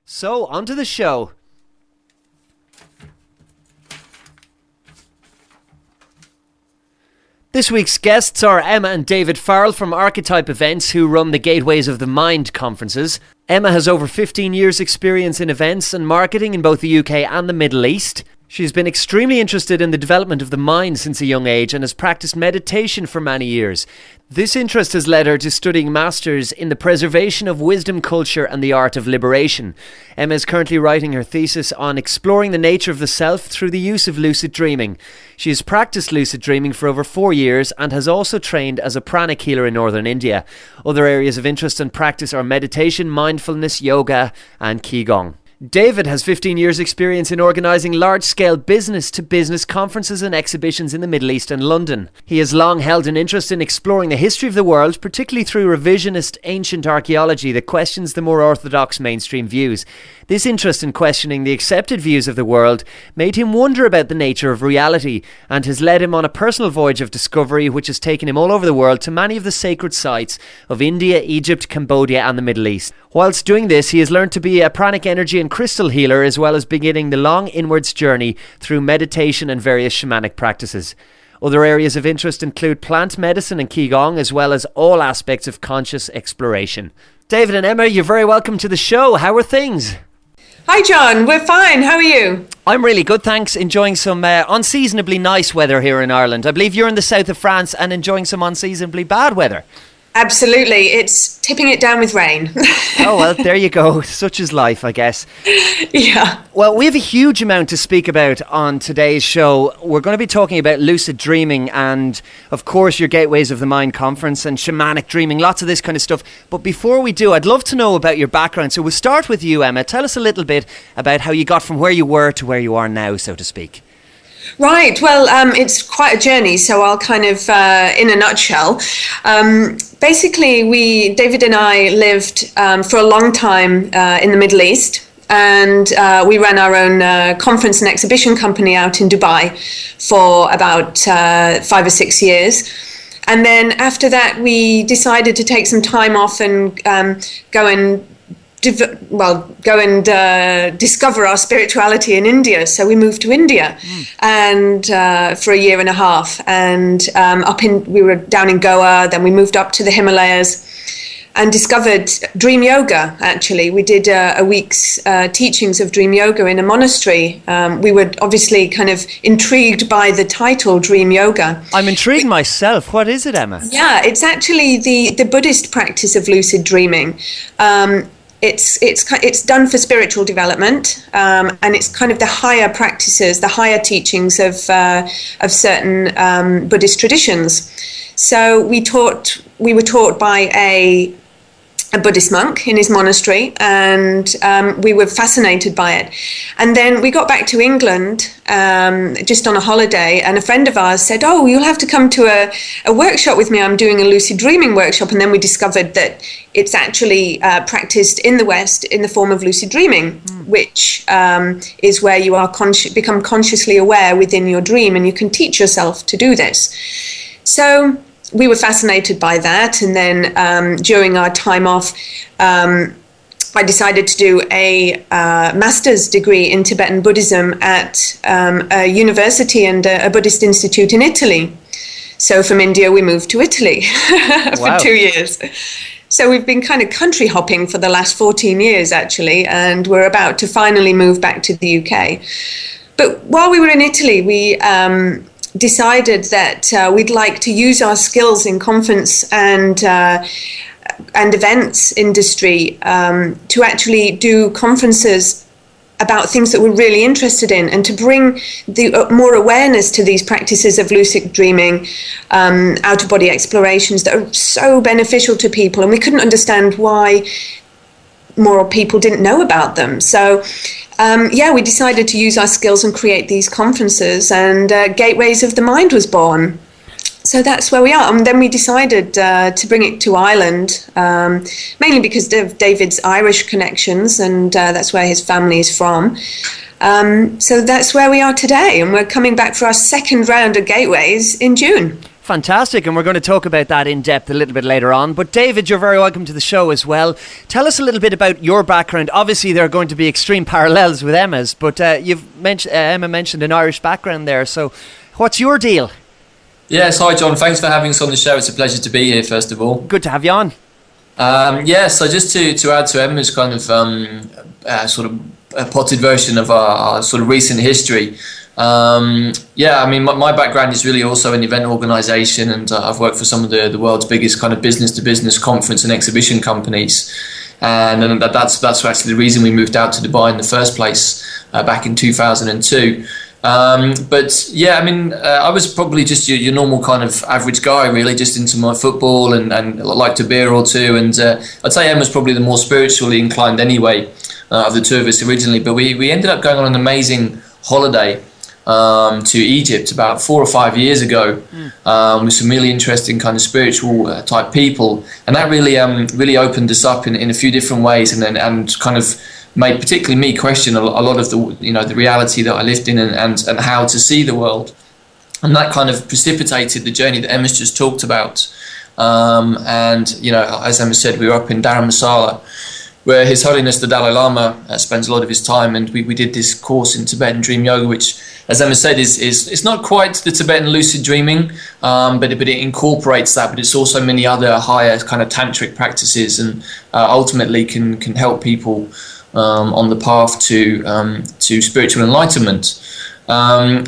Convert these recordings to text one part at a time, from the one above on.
So, on to the show. This week's guests are Emma and David Farrell from Archetype Events, who run the Gateways of the Mind conferences. Emma has over 15 years' experience in events and marketing in both the UK and the Middle East. She's been extremely interested in the development of the mind since a young age and has practiced meditation for many years. This interest has led her to studying masters in the preservation of wisdom, culture and the art of liberation. Emma is currently writing her thesis on exploring the nature of the self through the use of lucid dreaming. She has practiced lucid dreaming for over 4 years and has also trained as a pranic healer in northern India. Other areas of interest and practice are meditation, mindfulness, yoga and Qi-Gong. David has 15 years' experience in organising large-scale business-to-business conferences and exhibitions in the Middle East and London. He has long held an interest in exploring the history of the world, particularly through revisionist ancient archaeology that questions the more orthodox mainstream views. This interest in questioning the accepted views of the world made him wonder about the nature of reality and has led him on a personal voyage of discovery which has taken him all over the world to many of the sacred sites of India, Egypt, Cambodia and the Middle East. Whilst doing this, he has learned to be a pranic energy and crystal healer, as well as beginning the long inwards journey through meditation and various shamanic practices. Other areas of interest include plant medicine and Qi-Gong, as well as all aspects of conscious exploration. David and Emma, you're very welcome to the show. How are things? Hi John, we're fine. How are you? I'm really good, thanks. Enjoying some unseasonably nice weather here in Ireland. I believe you're in the south of France and enjoying some unseasonably bad weather. Absolutely. It's tipping it down with rain. Oh, well, there you go. Such is life, I guess. Yeah. Well, we have a huge amount to speak about on today's show. We're going to be talking about lucid dreaming and, of course, your Gateways of the Mind conference and shamanic dreaming, lots of this kind of stuff. But before we do, I'd love to know about your background. So we'll start with you, Emma. Tell us a little bit about how you got from where you were to where you are now, so to speak. Right. Well, it's quite a journey, so I'll kind of, in a nutshell. Basically, David and I lived for a long time in the Middle East, and we ran our own conference and exhibition company out in Dubai for about 5 or 6 years. And then after that, we decided to take some time off and go and discover our spirituality in India. So we moved to India and for a year and a half, and we were down in Goa. Then we moved up to the Himalayas and discovered dream yoga. Actually, we did a week's teachings of dream yoga in a monastery. We were obviously kind of intrigued by the title dream yoga. I'm intrigued myself. What is it, Emma? Yeah, it's actually the Buddhist practice of lucid dreaming. It's done for spiritual development, and it's kind of the higher practices, the higher teachings of certain Buddhist traditions. So we were taught by a Buddhist monk in his monastery, and we were fascinated by it. And then we got back to England just on a holiday, and a friend of ours said, "Oh, you'll have to come to a workshop with me. I'm doing a lucid dreaming workshop." And then we discovered that it's actually practiced in the West in the form of lucid dreaming, which is where you are become consciously aware within your dream, and you can teach yourself to do this. So we were fascinated by that, and then during our time off, I decided to do a master's degree in Tibetan Buddhism at a university and a Buddhist institute in Italy. So from India, we moved to Italy for 2 years. So we've been kind of country hopping for the last 14 years, actually, and we're about to finally move back to the UK. But while we were in Italy, we decided that we'd like to use our skills in conference and events industry to actually do conferences about things that we're really interested in, and to bring more awareness to these practices of lucid dreaming, out-of-body explorations that are so beneficial to people, and we couldn't understand why more people didn't know about them. So we decided to use our skills and create these conferences, and Gateways of the Mind was born. So that's where we are. And then we decided to bring it to Ireland, mainly because of David's Irish connections, and that's where his family is from. So that's where we are today, and we're coming back for our second round of Gateways in June. Fantastic, and we're going to talk about that in depth a little bit later on. But David, you're very welcome to the show as well. Tell us a little bit about your background. Obviously, there are going to be extreme parallels with Emma's, but Emma mentioned an Irish background there. So, what's your deal? Yes, hi John. Thanks for having us on the show. It's a pleasure to be here. First of all, good to have you on. So just to add to Emma's kind of sort of a potted version of our sort of recent history. My background is really also in event organisation, and I've worked for some of the world's biggest kind of business-to-business conference and exhibition companies, and that's actually the reason we moved out to Dubai in the first place back in 2002. I was probably just your normal kind of average guy, really, just into my football and liked a beer or two, and I'd say Emma's probably the more spiritually inclined anyway of the two of us originally, but we ended up going on an amazing holiday to Egypt about 4 or 5 years ago with some really interesting kind of spiritual type people, and that really opened us up in a few different ways, and kind of made particularly me question a lot of the reality that I lived in and how to see the world, and that kind of precipitated the journey that Emma's just talked about. As Emma said, we were up in Dharamsala, where His Holiness the Dalai Lama spends a lot of his time, and we did this course in Tibetan Dream Yoga, which, as Emma said, is not quite the Tibetan lucid dreaming, but it incorporates that, but it's also many other higher kind of tantric practices, and ultimately can help people on the path to spiritual enlightenment. Our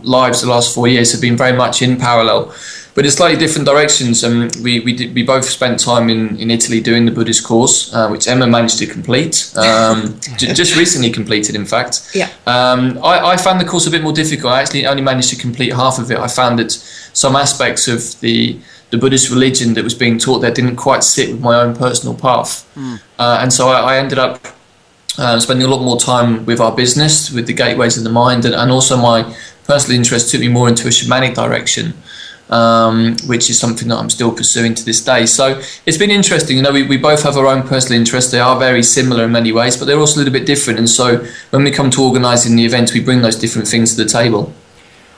lives the last 4 years have been very much in parallel, but in slightly different directions. We both spent time in Italy doing the Buddhist course, which Emma managed to complete, just recently completed, in fact. Yeah. I found the course a bit more difficult. I actually only managed to complete half of it. I found that some aspects of the Buddhist religion that was being taught there didn't quite sit with my own personal path. And so I ended up spending a lot more time with our business, with the gateways of the mind, and also my personal interest took me more into a shamanic direction, which is something that I'm still pursuing to this day. So it's been interesting. We both have our own personal interests. They are very similar in many ways, but they're also a little bit different. And so when we come to organising the events, we bring those different things to the table.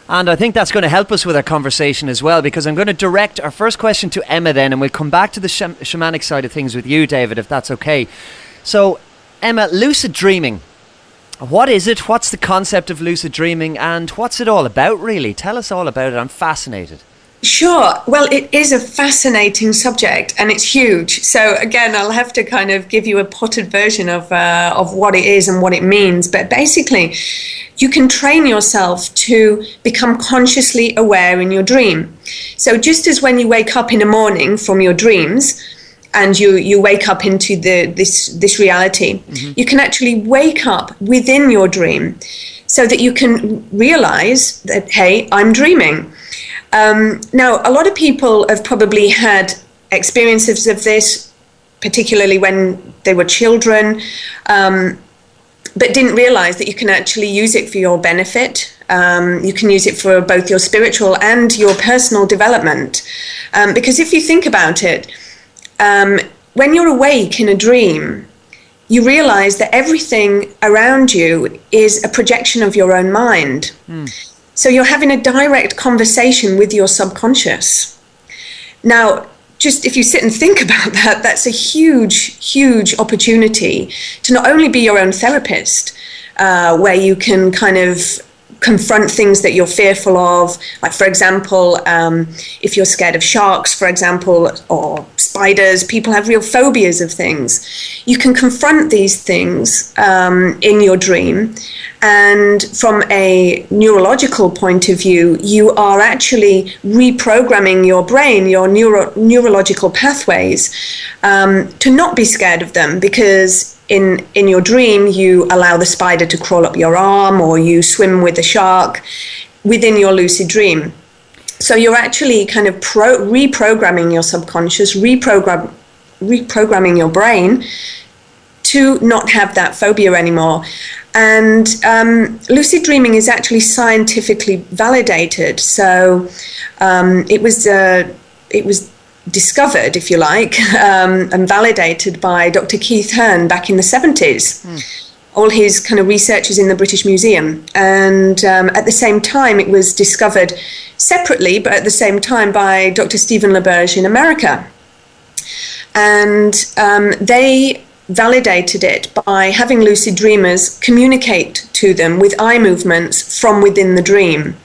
And I think that's going to help us with our conversation as well, because I'm going to direct our first question to Emma then, and we'll come back to the shamanic side of things with you, David, if that's okay. So, Emma, lucid dreaming. What is it? What's the concept of lucid dreaming? And what's it all about, really? Tell us all about it. I'm fascinated. Sure. Well, it is a fascinating subject, and it's huge. So again, I'll have to kind of give you a potted version of what it is and what it means. But basically, you can train yourself to become consciously aware in your dream. So just as when you wake up in the morning from your dreams, and you wake up into this reality, you can actually wake up within your dream, so that you can realize that, hey, I'm dreaming. Now, a lot of people have probably had experiences of this, particularly when they were children, but didn't realize that you can actually use it for your benefit. You can use it for both your spiritual and your personal development. Because if you think about it, when you're awake in a dream, you realize that everything around you is a projection of your own mind. So you're having a direct conversation with your subconscious. Now, just if you sit and think about that, that's a huge, huge opportunity to not only be your own therapist, where you can kind of confront things that you're fearful of, like, for example, if you're scared of sharks, for example, or spiders. People have real phobias of things. You can confront these things in your dream, and from a neurological point of view, you are actually reprogramming your brain, your neurological pathways, to not be scared of them, because in your dream you allow the spider to crawl up your arm, or you swim with the shark within your lucid dream. So you're actually kind of reprogramming your subconscious, reprogramming your brain to not have that phobia anymore. And lucid dreaming is actually scientifically validated. So it was discovered, if you like, and validated by Dr. Keith Hearn back in the 70s. all his kind of research is in the British Museum. And at the same time, it was discovered separately, but at the same time by Dr. Stephen LaBerge in America. And they validated it by having lucid dreamers communicate to them with eye movements from within the dream.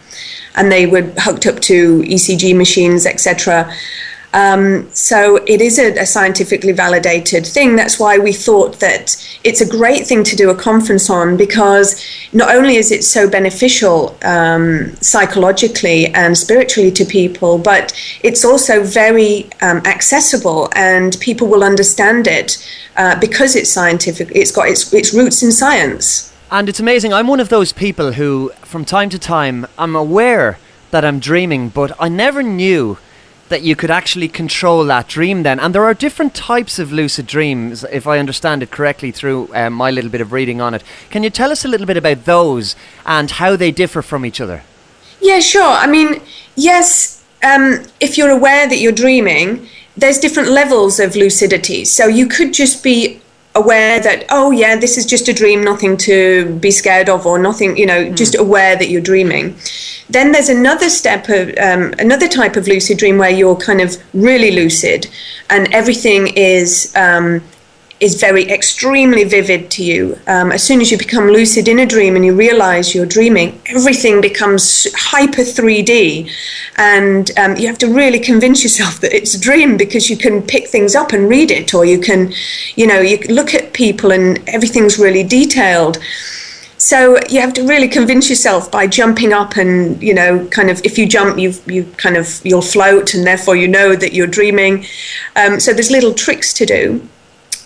And they were hooked up to ECG machines, etc. So it is a scientifically validated thing. That's why we thought that it's a great thing to do a conference on, because not only is it so beneficial psychologically and spiritually to people, but it's also very accessible, and people will understand it because it's scientific. It's got its roots in science. And it's amazing. I'm one of those people who, from time to time, I'm aware that I'm dreaming, but I never knew that you could actually control that dream then. And there are different types of lucid dreams, if I understand it correctly through my little bit of reading on it. Can you tell us a little bit about those and how they differ from each other? Yeah, sure. I mean, yes, if you're aware that you're dreaming, there's different levels of lucidity. So you could just be aware that, oh yeah, this is just a dream, nothing to be scared of, or nothing, just aware that you're dreaming. Then there's another step of another type of lucid dream where you're kind of really lucid and everything is very extremely vivid to you. As soon as you become lucid in a dream and you realize you're dreaming, everything becomes hyper 3D, and you have to really convince yourself that it's a dream, because you can pick things up and read it, or you can look at people and everything's really detailed. So you have to really convince yourself by jumping up, and kind of, if you jump, you'll float, and therefore you know that you're dreaming. So there's little tricks to do.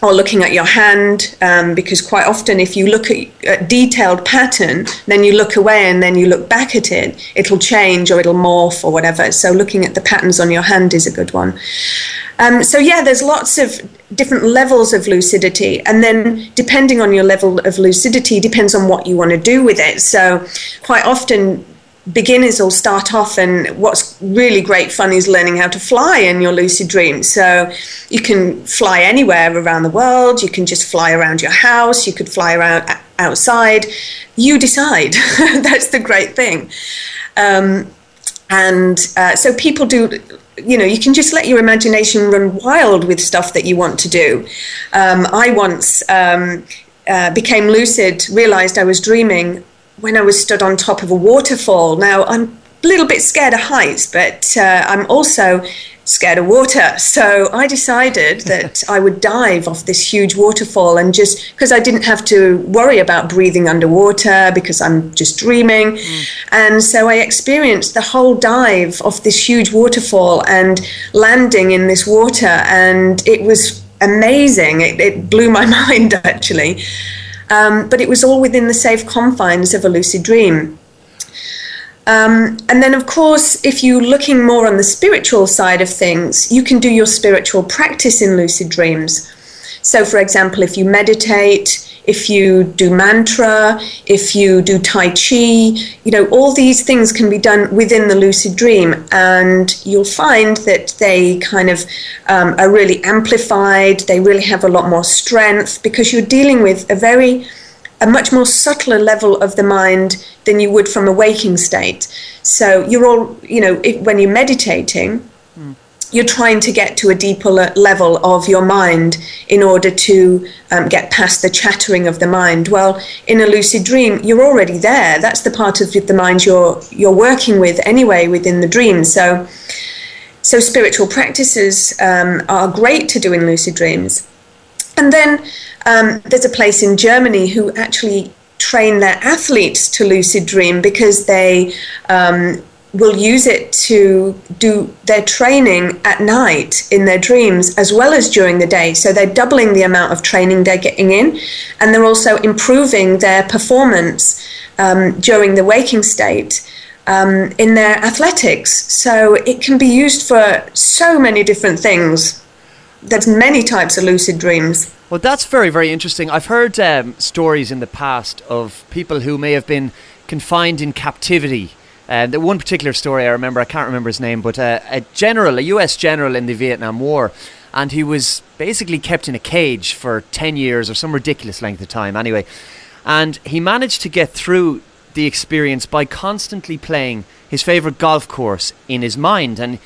Or looking at your hand, because quite often if you look at a detailed pattern, then you look away and then you look back at it, it'll change or it'll morph or whatever. So looking at the patterns on your hand is a good one. So yeah, there's lots of different levels of lucidity, and then depending on your level of lucidity depends on what you want to do with it. So quite often beginners will start off, and what's really great fun is learning how to fly in your lucid dream. So you can fly anywhere around the world, you can just fly around your house, you could fly around outside, you decide. That's the great thing. So people do, you can just let your imagination run wild with stuff that you want to do. I once became lucid, realized I was dreaming when I was stood on top of a waterfall. Now, I'm a little bit scared of heights, but I'm also scared of water. So I decided that I would dive off this huge waterfall, and just because I didn't have to worry about breathing underwater because I'm just dreaming. And so I experienced the whole dive off this huge waterfall and landing in this water, and it was amazing. It blew my mind, actually. But it was all within the safe confines of a lucid dream. And then, of course, if you're looking more on the spiritual side of things, you can do your spiritual practice in lucid dreams. So, for example, if you meditate, if you do mantra, if you do Tai Chi, all these things can be done within the lucid dream, and you'll find that they kind of are really amplified. They really have a lot more strength, because you're dealing with a much more subtler level of the mind than you would from a waking state. So you're all, when you're meditating, you're trying to get to a deeper level of your mind in order to get past the chattering of the mind. Well, in a lucid dream, you're already there. That's the part of the mind you're working with anyway within the dream. So spiritual practices are great to do in lucid dreams. And then there's a place in Germany who actually train their athletes to lucid dream, because they will use it to do their training at night in their dreams as well as during the day. So they're doubling the amount of training they're getting in, and they're also improving their performance during the waking state in their athletics. So it can be used for so many different things. There's many types of lucid dreams. Well, that's very, very interesting. I've heard stories in the past of people who may have been confined in captivity. The one particular story I remember, I can't remember his name, but a US general in the Vietnam War, and he was basically kept in a cage for 10 years or some ridiculous length of time anyway. And he managed to get through the experience by constantly playing his favourite golf course in his mind. And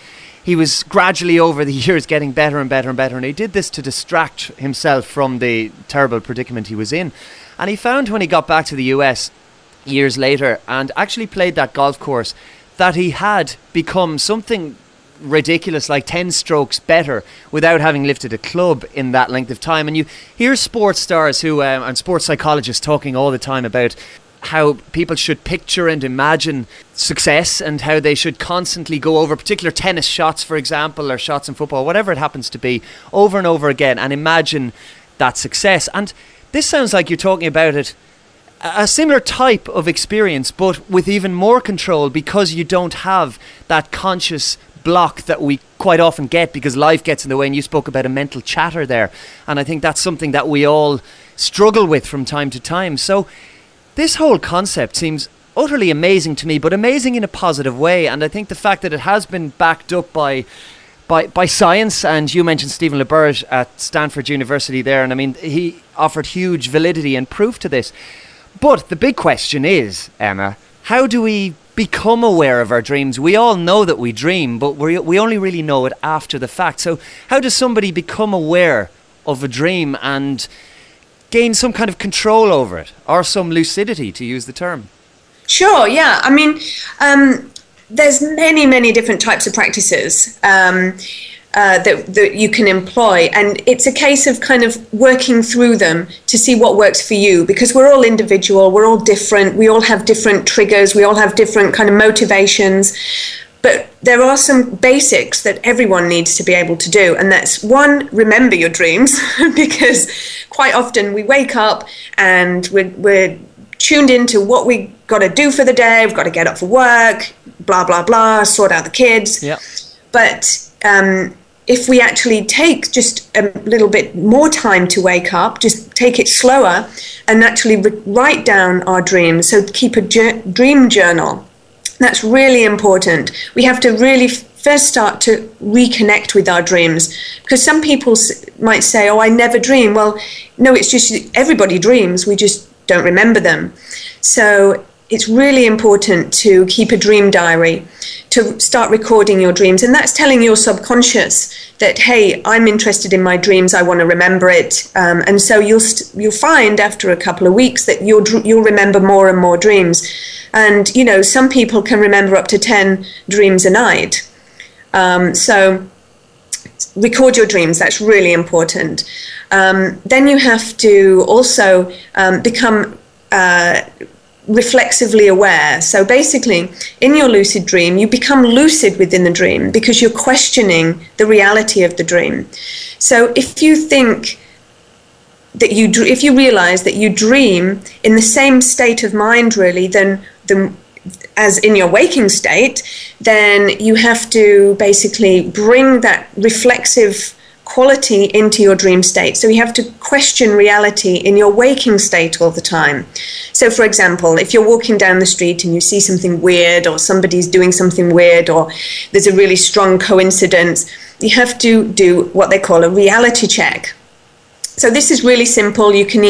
he was gradually over the years getting better and better and better. And he did this to distract himself from the terrible predicament he was in. And he found when he got back to the US years later and actually played that golf course that he had become something ridiculous, like 10 strokes better without having lifted a club in that length of time. And you hear sports stars who and sports psychologists talking all the time about how people should picture and imagine success and how they should constantly go over particular tennis shots, for example, or shots in football, whatever it happens to be, over and over again, and imagine that success. And this sounds like you're talking about it, a similar type of experience, but with even more control, because you don't have that conscious block that we quite often get because life gets in the way. And you spoke about a mental chatter there, and I think that's something that we all struggle with from time to time. So this whole concept seems utterly amazing to me, but amazing in a positive way. And I think the fact that it has been backed up by science, and you mentioned Stephen LeBert at Stanford University there, and I mean, he offered huge validity and proof to this. But the big question is, Emma, how do we become aware of our dreams? We all know that we dream, but we only really know it after the fact. So how does somebody become aware of a dream and gain some kind of control over it, or some lucidity, to use the term? Sure, yeah. I mean, there's many different types of practices that you can employ, and it's a case of kind of working through them to see what works for you, because we're all individual, we're all different, we all have different triggers, we all have different kind of motivations. But there are some basics that everyone needs to be able to do. And that's one, remember your dreams, because quite often we wake up and we're tuned into what we got to do for the day. We've got to get up for work, blah, blah, blah, sort out the kids. Yep. But if we actually take just a little bit more time to wake up, just take it slower and actually write down our dreams. So keep a dream journal. That's really important. We have to really first start to reconnect with our dreams, because some people might say, oh, I never dream. Well, no, it's just everybody dreams. We just don't remember them. So it's really important to keep a dream diary, to start recording your dreams. And that's telling your subconscious that, hey, I'm interested in my dreams. I want to remember it. And so you'll find after a couple of weeks that you'll remember more and more dreams. And, you know, some people can remember up to 10 dreams a night. So record your dreams. That's really important. Then you have to also become reflexively aware. So basically, in your lucid dream, you become lucid within the dream because you're questioning the reality of the dream. So if you think that if you realize that you dream in the same state of mind really as in your waking state, then you have to basically bring that reflexive quality into your dream state. So you have to question reality in your waking state all the time. So for example, if you're walking down the street and you see something weird, or somebody's doing something weird, or there's a really strong coincidence, you have to do what they call a reality check. So this is really simple. You can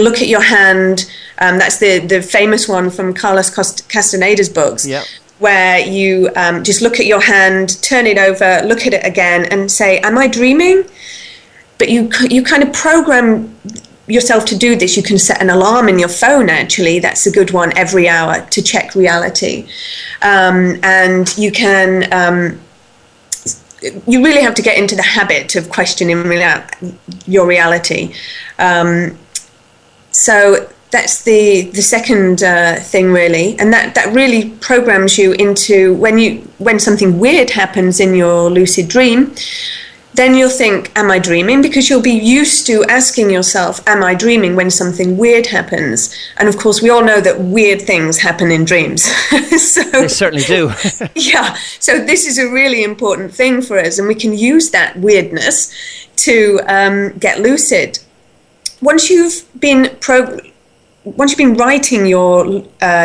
look at your hand. That's the famous one from Carlos Castaneda's books. Yep. Where you just look at your hand, turn it over, look at it again, and say, am I dreaming? But you kind of program yourself to do this. You can set an alarm in your phone, actually. That's a good one, every hour to check reality. And you can... you really have to get into the habit of questioning your reality. So that's the second thing, really, and that really programs you into when something weird happens in your lucid dream. Then you'll think, am I dreaming? Because you'll be used to asking yourself, am I dreaming, when something weird happens? And of course, we all know that weird things happen in dreams. So, they certainly do. Yeah. So this is a really important thing for us, and we can use that weirdness to get lucid. Once you've been writing your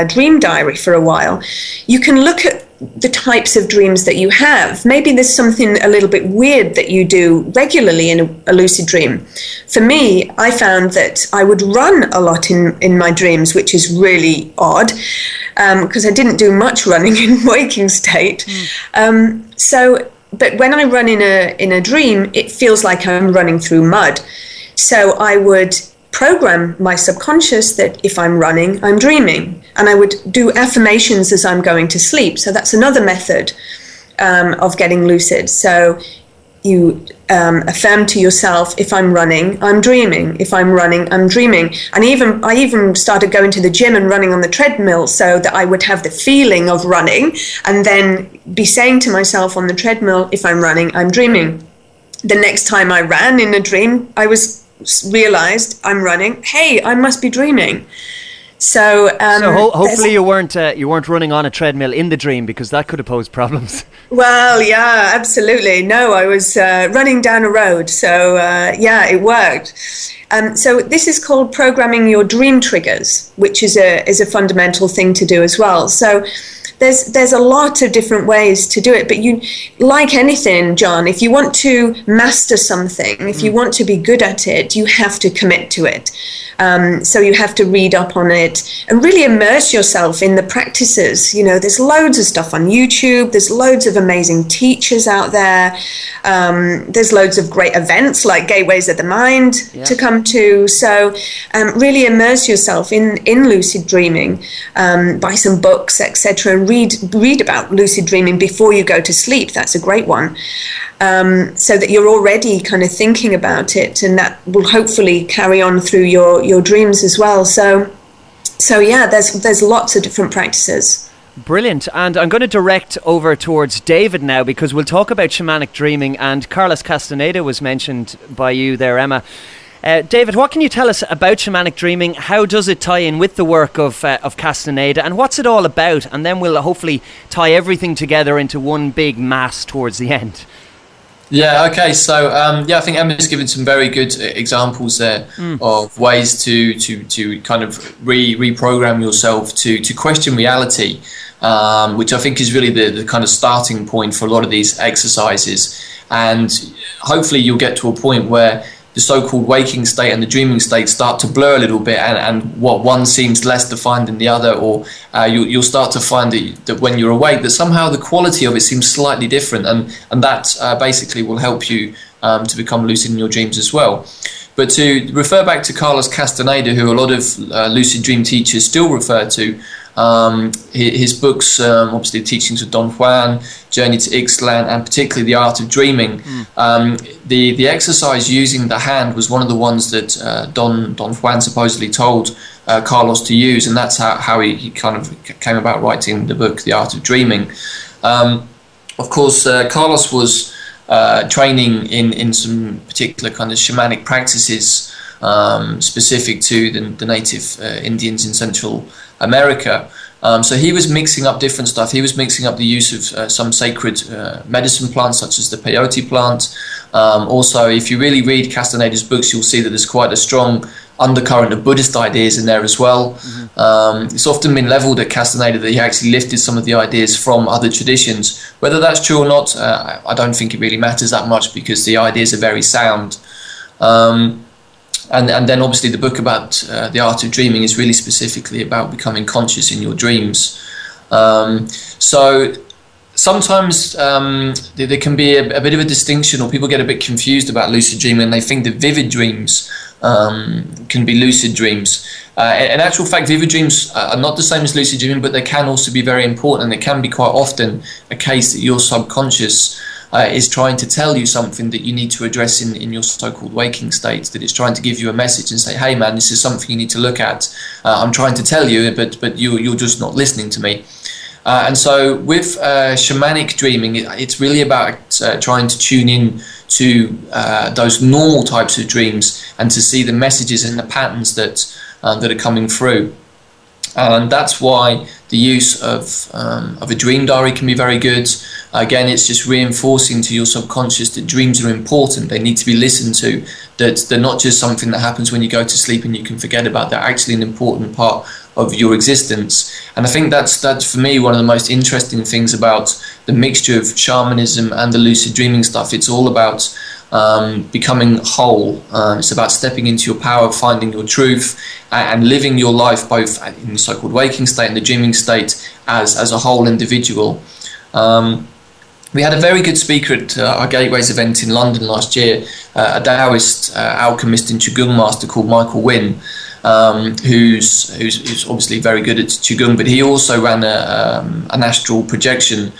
dream diary for a while, you can look at the types of dreams that you have. Maybe there's something a little bit weird that you do regularly in a lucid dream. For me, I found that I would run a lot in my dreams, which is really odd, because I didn't do much running in waking state. But when I run in a dream, it feels like I'm running through mud. So I would program my subconscious that if I'm running, I'm dreaming. And I would do affirmations as I'm going to sleep. So that's another method of getting lucid. So you affirm to yourself, if I'm running, I'm dreaming. If I'm running, I'm dreaming. And I even started going to the gym and running on the treadmill so that I would have the feeling of running and then be saying to myself on the treadmill, if I'm running, I'm dreaming. The next time I ran in a dream, I realized I'm running. Hey, I must be dreaming. So hopefully you weren't running on a treadmill in the dream, because that could have posed problems. Well, yeah, absolutely. No, I was running down a road. So it worked. So this is called programming your dream triggers, which is a fundamental thing to do as well. So there's a lot of different ways to do it, but you, like anything, John, if you want to master something, if you want to be good at it, you have to commit to it. So you have to read up on it and really immerse yourself in the practices. You know, there's loads of stuff on YouTube. There's loads of amazing teachers out there. There's loads of great events like Gateways of the Mind to come to. So really immerse yourself in lucid dreaming, buy some books, etc. Read about lucid dreaming before you go to sleep. That's a great one. So that you're already kind of thinking about it, and that will hopefully carry on through your dreams as well. So yeah, there's lots of different practices. Brilliant. And I'm going to direct over towards David now, because we'll talk about shamanic dreaming, and Carlos Castaneda was mentioned by you there, Emma. David, what can you tell us about shamanic dreaming? How does it tie in with the work of Castaneda, and what's it all about? And then we'll hopefully tie everything together into one big mass towards the end. Yeah, okay. So, I think Emma's given some very good examples there of ways to kind of reprogram yourself to question reality, which I think is really the kind of starting point for a lot of these exercises. And hopefully you'll get to a point where the so-called waking state and the dreaming state start to blur a little bit, and what one seems less defined than the other, or you'll start to find that when you're awake, that somehow the quality of it seems slightly different, and that basically will help you to become lucid in your dreams as well. But to refer back to Carlos Castaneda, who a lot of lucid dream teachers still refer to, his books, obviously Teachings of Don Juan, Journey to Ixtlan, and particularly The Art of Dreaming. The exercise using the hand was one of the ones that Don Juan supposedly told Carlos to use, and that's how he kind of came about writing the book The Art of Dreaming. Of course, Carlos was training in some particular kind of shamanic practices specific to the native Indians in Central America. So he was mixing up different stuff. He was mixing up the use of some sacred medicine plants, such as the peyote plant. Also, if you really read Castaneda's books, you'll see that there's quite a strong undercurrent of Buddhist ideas in there as well. It's often been levelled at Castaneda that he actually lifted some of the ideas from other traditions. Whether that's true or not, I don't think it really matters that much, because the ideas are very sound. And then obviously the book about the art of dreaming is really specifically about becoming conscious in your dreams. So sometimes there can be a bit of a distinction, or people get a bit confused about lucid dreaming, and they think that vivid dreams can be lucid dreams. In actual fact, vivid dreams are not the same as lucid dreaming, but they can also be very important, and it can be quite often a case that your subconscious is trying to tell you something that you need to address in your so-called waking state, that it's trying to give you a message and say, hey man, this is something you need to look at. I'm trying to tell you, but you're just not listening to me. And so with shamanic dreaming, it's really about trying to tune in to those normal types of dreams and to see the messages and the patterns that are coming through. And that's why the use of a dream diary can be very good. Again, it's just reinforcing to your subconscious that dreams are important. They need to be listened to, that they're not just something that happens when you go to sleep and you can forget about. They're actually an important part of your existence. And I think that's for me one of the most interesting things about the mixture of shamanism and the lucid dreaming stuff. It's all about becoming whole. It's about stepping into your power, finding your truth, and living your life both in the so-called waking state and the dreaming state as a whole individual. We had a very good speaker at our Gateways event in London last year, a Taoist alchemist and Qi-Gong master called Michael Wynn, who's obviously very good at Qi-Gong, but he also ran an astral projection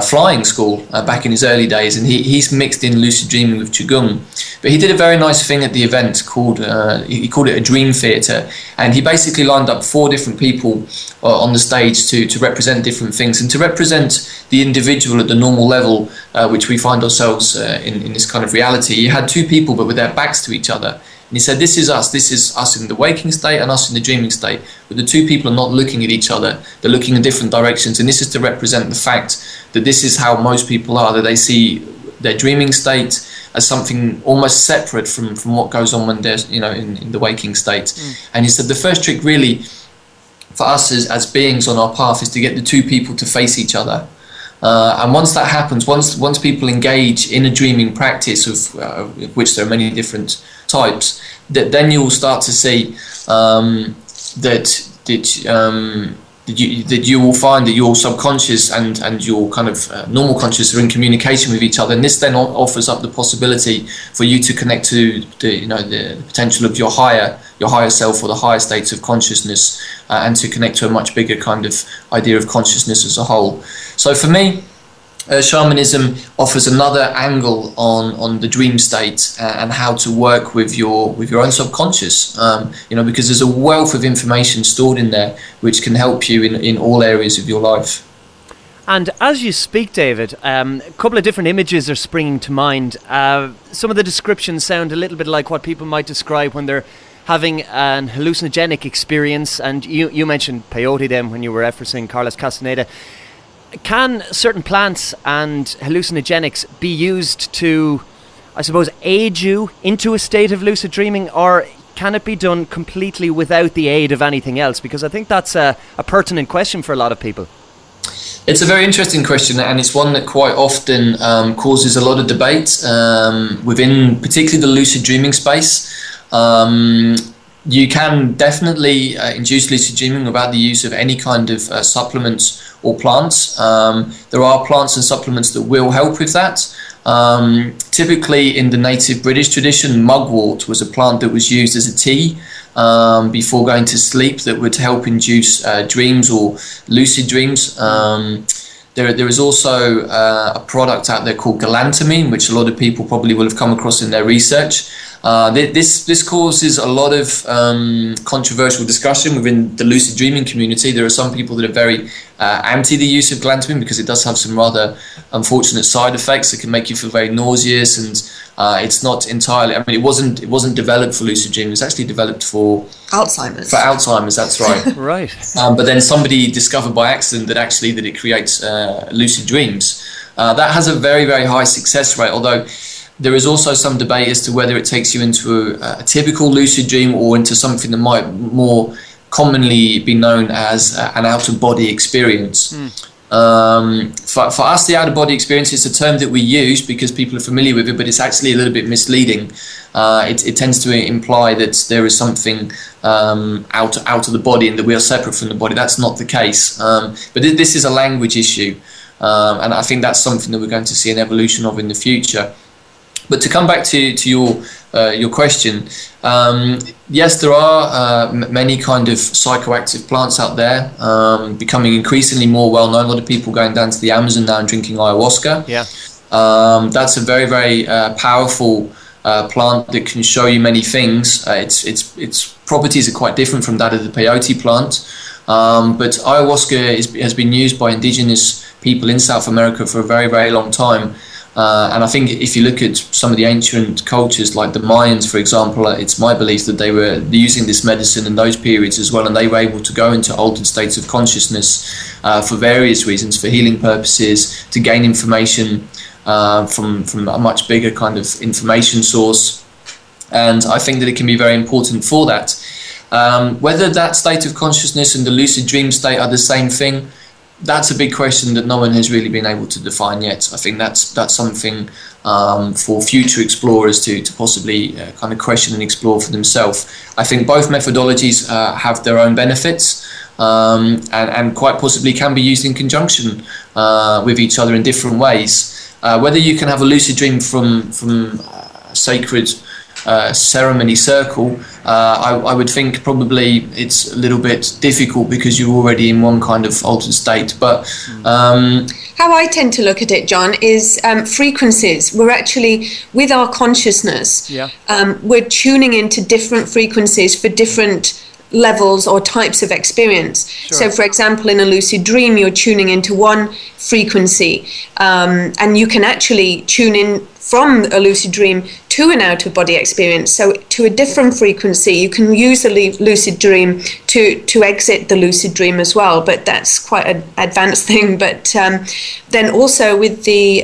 flying school back in his early days, and he's mixed in lucid dreaming with Qi-Gong. But he did a very nice thing at the event called he called it a dream theatre, and he basically lined up 4 different people on the stage to represent different things and to represent the individual at the normal level, which we find ourselves in this kind of reality. You had 2 people but with their backs to each other. And he said, this is us in the waking state and us in the dreaming state. But the 2 people are not looking at each other, they're looking in different directions. And this is to represent the fact that this is how most people are, that they see their dreaming state as something almost separate from what goes on when they're in the waking state. And he said the first trick really for us as beings on our path is to get the 2 people to face each other. And once that happens, once people engage in a dreaming practice, of which there are many different types, then you will start to see that you will find that your subconscious and your kind of normal conscious are in communication with each other, and this then offers up the possibility for you to connect to the potential of your higher self or the higher states of consciousness, and to connect to a much bigger kind of idea of consciousness as a whole. So for me, shamanism offers another angle on the dream state and how to work with your own subconscious, because there's a wealth of information stored in there which can help you in all areas of your life. And as you speak, David, a couple of different images are springing to mind. Some of the descriptions sound a little bit like what people might describe when they're having an hallucinogenic experience, and you mentioned peyote then when you were referencing Carlos Castaneda. Can certain plants and hallucinogenics be used to, I suppose, aid you into a state of lucid dreaming, or can it be done completely without the aid of anything else? Because I think that's a pertinent question for a lot of people. It's a very interesting question, and it's one that quite often causes a lot of debate within particularly the lucid dreaming space. You can definitely induce lucid dreaming without the use of any kind of supplements or plants. There are plants and supplements that will help with that. Typically in the native British tradition, mugwort was a plant that was used as a tea before going to sleep that would help induce dreams or lucid dreams. There is also a product out there called galantamine, which a lot of people probably will have come across in their research. This causes a lot of controversial discussion within the lucid dreaming community. There are some people that are very anti the use of galantamine because it does have some rather unfortunate side effects. It can make you feel very nauseous, and it's not entirely. I mean, it wasn't developed for lucid dreaming. It was actually developed for Alzheimer's. For Alzheimer's, that's right. Right. But then somebody discovered by accident that it creates lucid dreams. That has a very, very high success rate, although there is also some debate as to whether it takes you into a typical lucid dream or into something that might more commonly be known as an out-of-body experience. For us, the out-of-body experience is a term that we use because people are familiar with it, but it's actually a little bit misleading. It tends to imply that there is something out of the body and that we are separate from the body. That's not the case. But this is a language issue, and I think that's something that we're going to see an evolution of in the future. But to come back to your question, yes, there are many kind of psychoactive plants out there, becoming increasingly more well known. A lot of people going down to the Amazon now and drinking ayahuasca. Yeah, that's a very, very powerful plant that can show you many things. Its properties are quite different from that of the peyote plant. But ayahuasca has been used by indigenous people in South America for a very, very long time. And I think if you look at some of the ancient cultures like the Mayans, for example, it's my belief that they were using this medicine in those periods as well, and they were able to go into altered states of consciousness for various reasons, for healing purposes, to gain information from a much bigger kind of information source. And I think that it can be very important for that. Whether that state of consciousness and the lucid dream state are the same thing, that's a big question that no one has really been able to define yet. I think that's something for future explorers to possibly kind of question and explore for themselves. I think both methodologies have their own benefits, and quite possibly can be used in conjunction with each other in different ways. Whether you can have a lucid dream from a sacred ceremony circle, I would think probably it's a little bit difficult because you're already in one kind of altered state. But how I tend to look at it, John, is frequencies. We're actually, with our consciousness, we're tuning into different frequencies for different levels or types of experience. Sure. So, for example, in a lucid dream, you're tuning into one frequency, and you can actually tune in from a lucid dream to an out-of-body experience, so to a different frequency. You can use the lucid dream to exit the lucid dream as well, but that's quite an advanced thing. But then also with the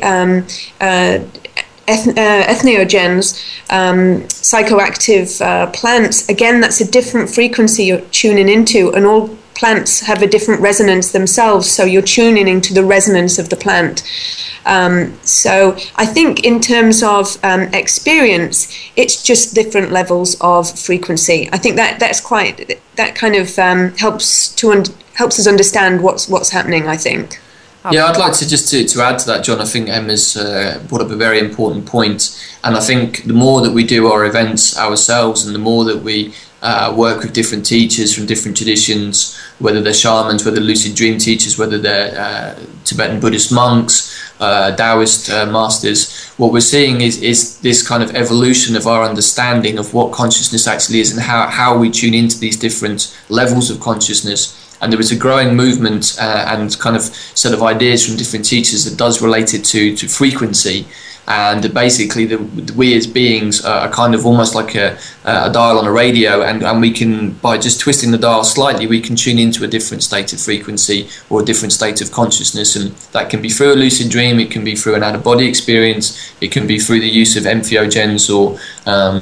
entheogens, psychoactive plants, again, that's a different frequency you're tuning into, and all plants have a different resonance themselves, so you're tuning into the resonance of the plant. So I think in terms of experience, it's just different levels of frequency. I think that kind of helps us understand what's happening, I think. Yeah, I'd like to just to add to that, John. I think Emma's brought up a very important point, and I think the more that we do our events ourselves, and the more that we work with different teachers from different traditions, whether they're shamans, whether lucid dream teachers, whether they're Tibetan Buddhist monks, Davyds masters, what we're seeing is this kind of evolution of our understanding of what consciousness actually is and how we tune into these different levels of consciousness. And there is a growing movement and kind of set of ideas from different teachers that does relate it to frequency. And basically, we as beings are kind of almost like a dial on a radio, and we can, by just twisting the dial slightly, we can tune into a different state of frequency or a different state of consciousness. And that can be through a lucid dream, it can be through an out-of-body experience, it can be through the use of entheogens or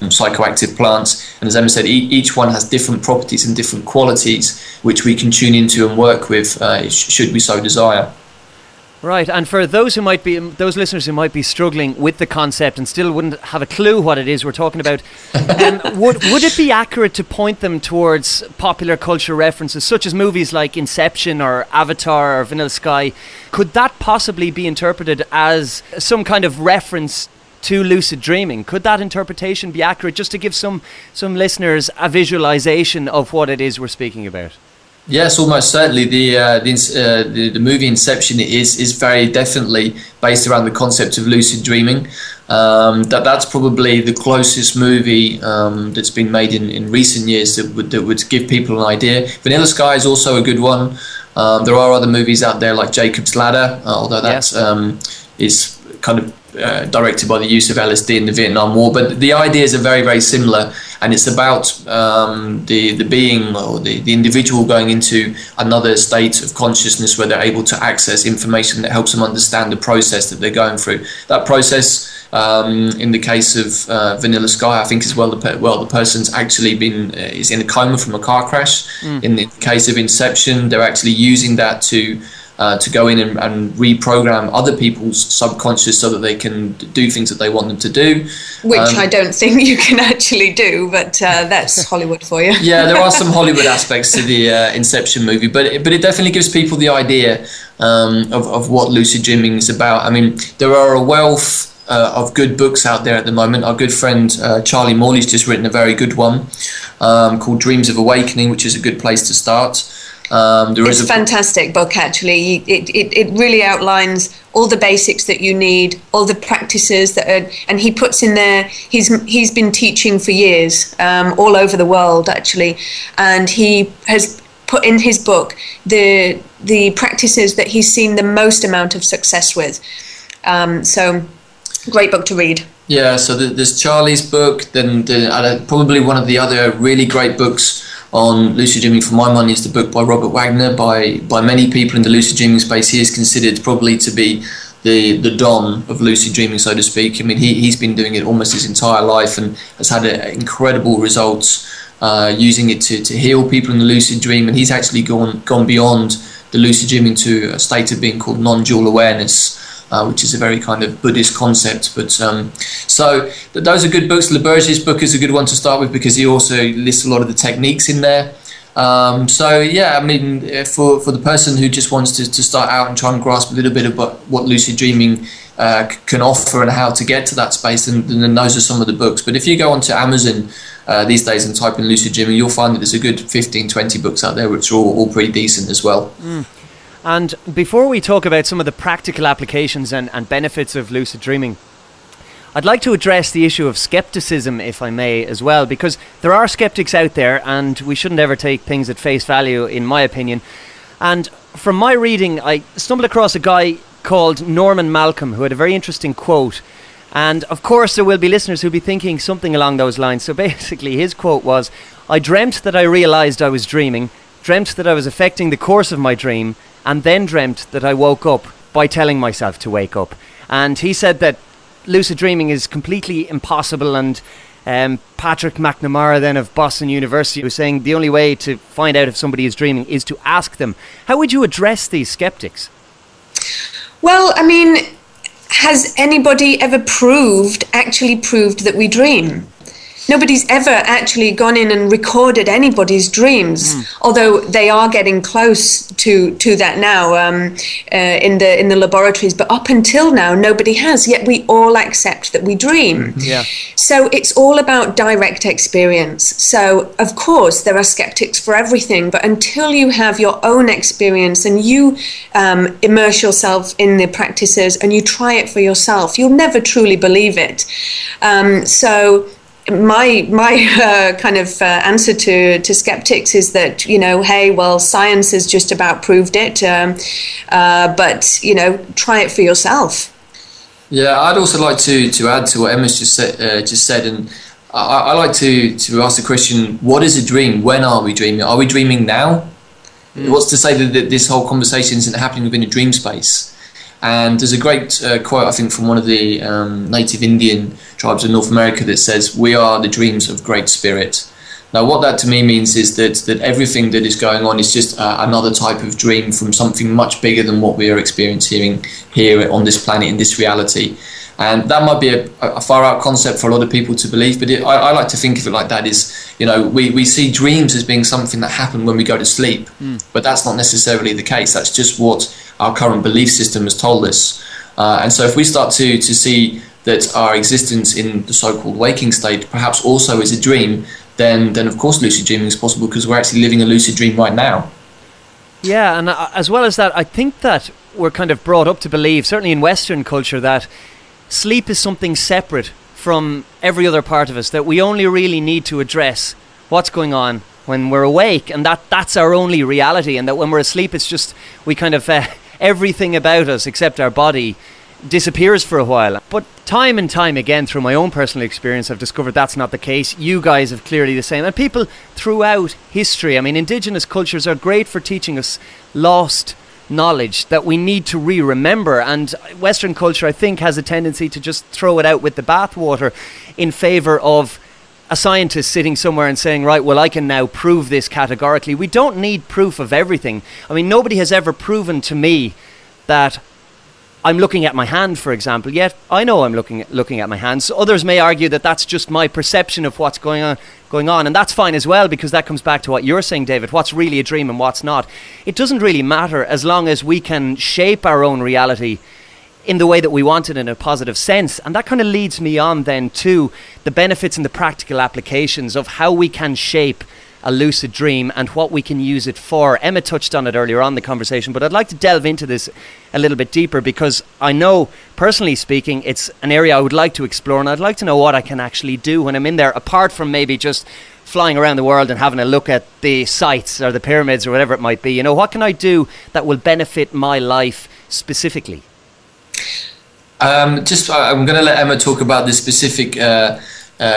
psychoactive plants. And as Emma said, each one has different properties and different qualities which we can tune into and work with should we so desire. Right, and for those listeners who might be struggling with the concept and still wouldn't have a clue what it is we're talking about, would it be accurate to point them towards popular culture references such as movies like Inception or Avatar or Vanilla Sky? Could that possibly be interpreted as some kind of reference to lucid dreaming? Could that interpretation be accurate, just to give some listeners a visualization of what it is we're speaking about? Yes, almost certainly. The movie Inception is very definitely based around the concept of lucid dreaming. That's probably the closest movie that's been made in recent years that would give people an idea. Vanilla Sky is also a good one. There are other movies out there like Jacob's Ladder, although that is kind of directed by the use of LSD in the Vietnam War, but the ideas are very, very similar, and it's about the being or the individual going into another state of consciousness where they're able to access information that helps them understand the process that they're going through. That process, in the case of Vanilla Sky, I think as well the person's actually is in a coma from a car crash. In the case of Inception, they're actually using that to go in and reprogram other people's subconscious so that they can do things that they want them to do. Which I don't think you can actually do, but that's Hollywood for you. Yeah, there are some Hollywood aspects to the Inception movie, but it definitely gives people the idea of what lucid dreaming is about. I mean, there are a wealth of good books out there at the moment. Our good friend Charlie Morley's just written a very good one called Dreams of Awakening, which is a good place to start. It's a fantastic book, actually. It really outlines all the basics that you need, all the practices and he puts in there. He's been teaching for years, all over the world, actually, and he has put in his book the practices that he's seen the most amount of success with. So, great book to read. Yeah. So there's Charlie's book. Then probably one of the other really great books on lucid dreaming, for my money, is the book by Robert Wagner. By many people in the lucid dreaming space, he is considered probably to be the Don of lucid dreaming, so to speak. I mean, he's been doing it almost his entire life and has had incredible results using it to heal people in the lucid dream, and he's actually gone beyond the lucid dream into a state of being called non-dual awareness, which is a very kind of Buddhist concept. But so those are good books. LaBerge's book is a good one to start with because he also lists a lot of the techniques in there. So yeah, I mean, for the person who just wants to start out and try and grasp a little bit about what lucid dreaming can offer and how to get to that space, then those are some of the books. But if you go onto Amazon these days and type in lucid dreaming, you'll find that there's a good 15-20 books out there which are all pretty decent as well. And before we talk about some of the practical applications and benefits of lucid dreaming, I'd like to address the issue of skepticism, if I may, as well, because there are skeptics out there and we shouldn't ever take things at face value, in my opinion. And from my reading, I stumbled across a guy called Norman Malcolm who had a very interesting quote. And of course there will be listeners who'll be thinking something along those lines. So basically his quote was, "I dreamt that I realised I was dreaming, dreamt that I was affecting the course of my dream, and then dreamt that I woke up by telling myself to wake up." And he said that lucid dreaming is completely impossible, and Patrick McNamara then of Boston University was saying the only way to find out if somebody is dreaming is to ask them. How would you address these skeptics? Well, I mean, has anybody ever actually proved that we dream? Nobody's ever actually gone in and recorded anybody's dreams, although they are getting close to that now in the laboratories. But up until now, nobody has. Yet we all accept that we dream. Yeah. So it's all about direct experience. So of course there are skeptics for everything, but until you have your own experience and you immerse yourself in the practices and you try it for yourself, you'll never truly believe it. So my kind of answer to skeptics is that, hey, well, science has just about proved it, but try it for yourself. Yeah, I'd also like to add to what Emma's just said, and I like to ask the question: what is a dream? When are we dreaming? Are we dreaming now? What's to say that this whole conversation isn't happening within a dream space? And there's a great quote, I think, from one of the native Indian tribes of North America that says, "We are the dreams of Great Spirit." Now, what that to me means is that everything that is going on is just another type of dream from something much bigger than what we are experiencing here on this planet, in this reality. And that might be a far-out concept for a lot of people to believe, but I like to think of it like that: is, we see dreams as being something that happen when we go to sleep, but that's not necessarily the case. That's just what our current belief system has told us. And so if we start to see that our existence in the so-called waking state perhaps also is a dream, then of course lucid dreaming is possible, because we're actually living a lucid dream right now. Yeah, and as well as that, I think that we're kind of brought up to believe, certainly in Western culture, that sleep is something separate from every other part of us, that we only really need to address what's going on when we're awake, and that's our only reality, and that when we're asleep it's just, we kind of everything about us except our body disappears for a while. But time and time again, through my own personal experience, I've discovered that's not the case. You guys have clearly the same, and people throughout history. I mean, indigenous cultures are great for teaching us lost knowledge that we need to remember, and Western culture, I think, has a tendency to just throw it out with the bathwater in favour of a scientist sitting somewhere and saying, right, well, I can now prove this categorically. We don't need proof of everything. I mean, nobody has ever proven to me that I'm looking at my hand, for example, yet I know I'm looking at my hand. So others may argue that that's just my perception of what's going on, and that's fine as well, because that comes back to what you're saying, David, what's really a dream and what's not. It doesn't really matter as long as we can shape our own reality in the way that we want it, in a positive sense. And that kind of leads me on then to the benefits and the practical applications of how we can shape a lucid dream and what we can use it for. Emma touched on it earlier on in the conversation, but I'd like to delve into this a little bit deeper, because I know, personally speaking, it's an area I would like to explore, and I'd like to know what I can actually do when I'm in there, apart from maybe just flying around the world and having a look at the sites or the pyramids or whatever it might be. What can I do that will benefit my life specifically? I'm going to let Emma talk about the specific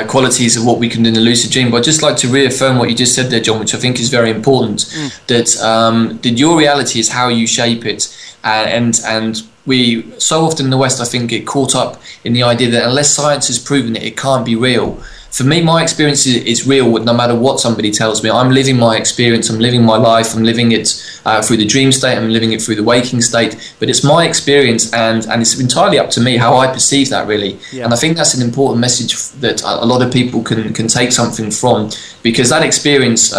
qualities of what we can do in a lucid dream, but I'd just like to reaffirm what you just said there, John, which I think is very important, that your reality is how you shape it, and we so often in the West, I think, get caught up in the idea that unless science has proven it, it can't be real. for me, my experience is real, no matter what somebody tells me. I'm living my experience, I'm living my life, I'm living it through the dream state, I'm living it through the waking state, but it's my experience, and it's entirely up to me how I perceive that, really. Yeah. And I think that's an important message that a lot of people can take something from, because that experience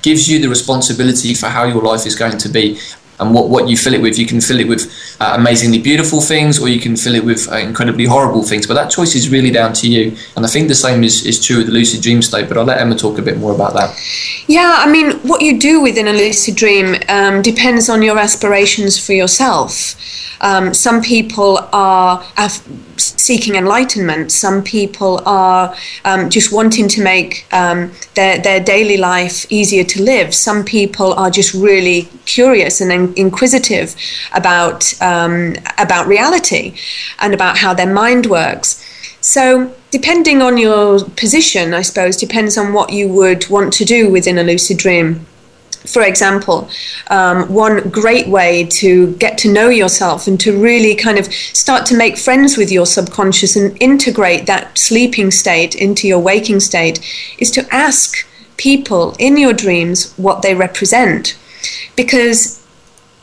gives you the responsibility for how your life is going to be. And what you fill it with. You can fill it with amazingly beautiful things, or you can fill it with incredibly horrible things. But that choice is really down to you. And I think the same is true of the lucid dream state. But I'll let Emma talk a bit more about that. Yeah, I mean, what you do within a lucid dream depends on your aspirations for yourself. Some people are seeking enlightenment. Some people are just wanting to make their daily life easier to live. Some people are just really curious and inquisitive about reality and about how their mind works. So depending on your position, I suppose, depends on what you would want to do within a lucid dream. For example, one great way to get to know yourself and to really kind of start to make friends with your subconscious and integrate that sleeping state into your waking state is to ask people in your dreams what they represent. Because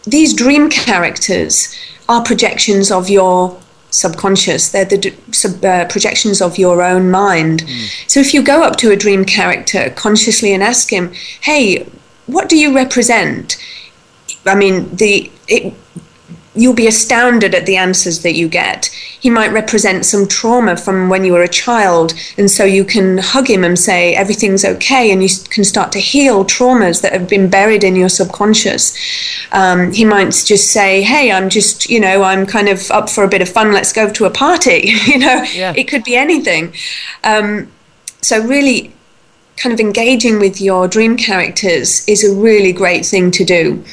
these dream characters are projections of your subconscious. They're the projections of your own mind. So if you go up to a dream character consciously and ask him, hey, what do you represent? I mean, you'll be astounded at the answers that you get. He might represent some trauma from when you were a child, and so you can hug him and say everything's okay, and you can start to heal traumas that have been buried in your subconscious. He might just say, hey, I'm kind of up for a bit of fun, let's go to a party. It could be anything. So really kind of engaging with your dream characters is a really great thing to do.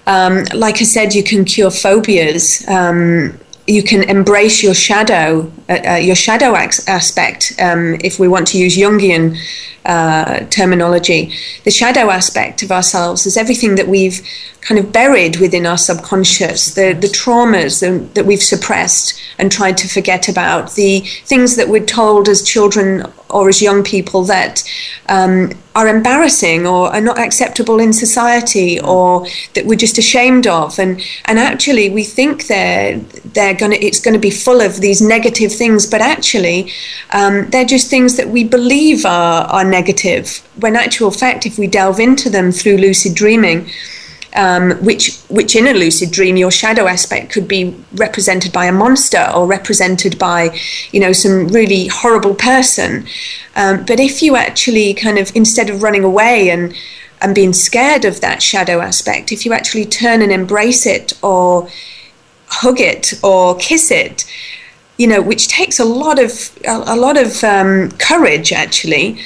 Like I said, you can cure phobias. You can embrace your shadow aspect, if we want to use Jungian terminology. The shadow aspect of ourselves is everything that we've kind of buried within our subconscious, the traumas that we've suppressed and tried to forget about, the things that we're told as children or as young people that are embarrassing or are not acceptable in society, or that we're just ashamed of, and actually we think it's going to be full of these negative things, but actually they're just things that we believe are negative, when actual fact, if we delve into them through lucid dreaming, which in a lucid dream your shadow aspect could be represented by a monster or represented by some really horrible person, but if you actually kind of, instead of running away and being scared of that shadow aspect, if you actually turn and embrace it or hug it or kiss it, which takes a lot of courage actually.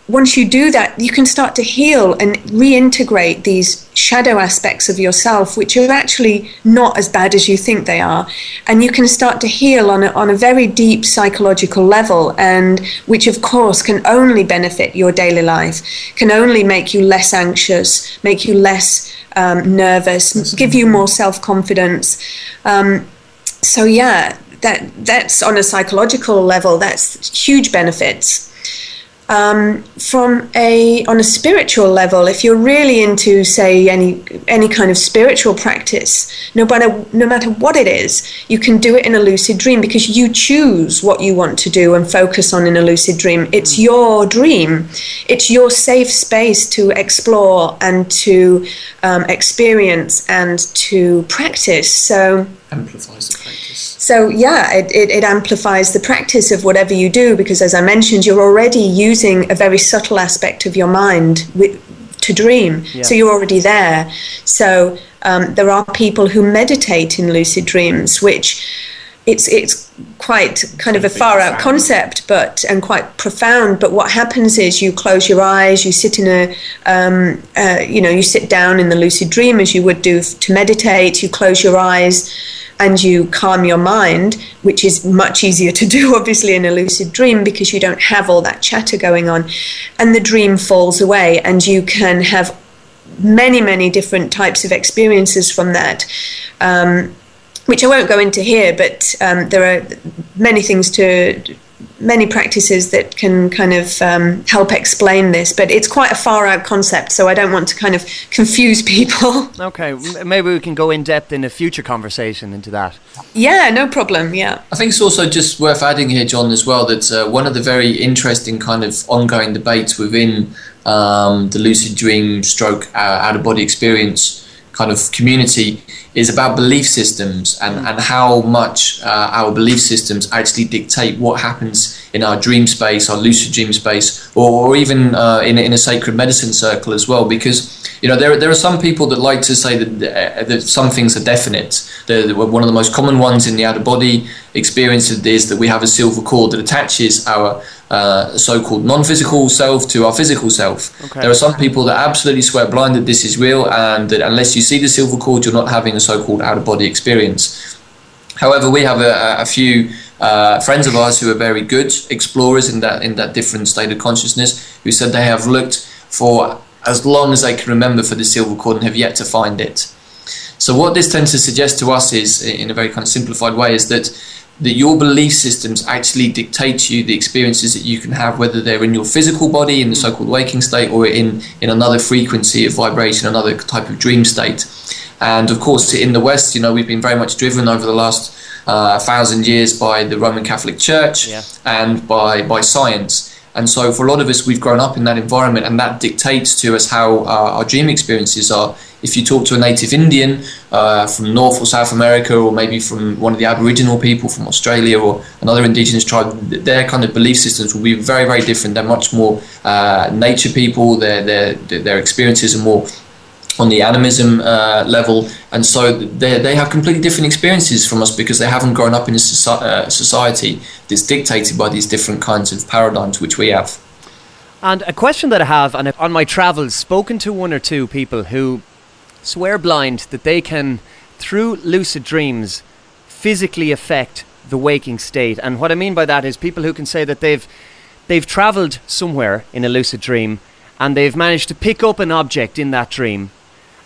Once you do that, you can start to heal and reintegrate these shadow aspects of yourself, which are actually not as bad as you think they are. And you can start to heal on a very deep psychological level, and which of course can only benefit your daily life, can only make you less anxious, make you less nervous, give you more self-confidence. So yeah, that's on a psychological level, that's huge benefits. On a spiritual level, if you're really into, say, any kind of spiritual practice, no matter what it is, you can do it in a lucid dream, because you choose what you want to do and focus on in a lucid dream. It's your dream. It's your safe space to explore and to experience and to practice. So amplifies the practice. So yeah, it amplifies the practice of whatever you do, because as I mentioned, you're already using a very subtle aspect of your mind to dream. Yeah. So you're already there. So there are people who meditate in lucid dreams, which it's quite kind of a far out concept, and quite profound. But what happens is you close your eyes, you sit in you sit down in the lucid dream as you would do to meditate. You close your eyes and you calm your mind, which is much easier to do obviously in a lucid dream, because you don't have all that chatter going on, and the dream falls away, and you can have many, many different types of experiences from that, which I won't go into here, but there are many things to many practices that can kind of help explain this, but it's quite a far out concept, so I don't want to kind of confuse people. Okay, maybe we can go in depth in a future conversation into that. Yeah, no problem, yeah. I think it's also just worth adding here, John, as well, that one of the very interesting kind of ongoing debates within the lucid dream stroke out-of-body experience kind of community is about belief systems and how much our belief systems actually dictate what happens in our dream space, our lucid dream space, or even in a sacred medicine circle as well. Because there are some people that like to say that some things are definite. One of the most common ones in the out-of-body experience is that we have a silver cord that attaches our so-called non-physical self to our physical self. Okay. There are some people that absolutely swear blind that this is real, and that unless you see the silver cord, you're not having a so-called out-of-body experience. However, we have a few friends of ours who are very good explorers in that different state of consciousness, who said they have looked for as long as they can remember for the silver cord and have yet to find it. So what this tends to suggest to us is, in a very kind of simplified way, is that your belief systems actually dictate to you the experiences that you can have, whether they're in your physical body, in the so-called waking state, or in another frequency of vibration, another type of dream state. And of course, in the West, we've been very much driven over the last 1,000 years by the Roman Catholic Church and by science. And so for a lot of us, we've grown up in that environment, and that dictates to us how our dream experiences are. If you talk to a native Indian from North or South America, or maybe from one of the Aboriginal people from Australia or another indigenous tribe, their kind of belief systems will be very, very different. They're much more nature people. Their experiences are more on the animism level, and so they have completely different experiences from us because they haven't grown up in a society that's dictated by these different kinds of paradigms which we have. And a question that I have, and on my travels, spoken to one or two people who swear blind that they can, through lucid dreams, physically affect the waking state. And what I mean by that is people who can say that they've travelled somewhere in a lucid dream and they've managed to pick up an object in that dream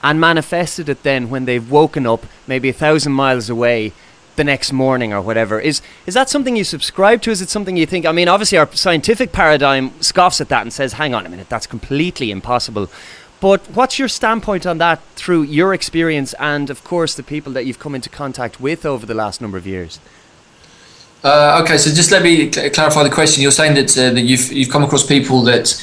and manifested it then when they've woken up maybe 1,000 miles away the next morning or whatever. Is that something you subscribe to? Is it something you think, I mean, obviously our scientific paradigm scoffs at that and says, hang on a minute, that's completely impossible. But what's your standpoint on that through your experience and, of course, the people that you've come into contact with over the last number of years? Okay, so just let me clarify the question. You're saying that you've come across people that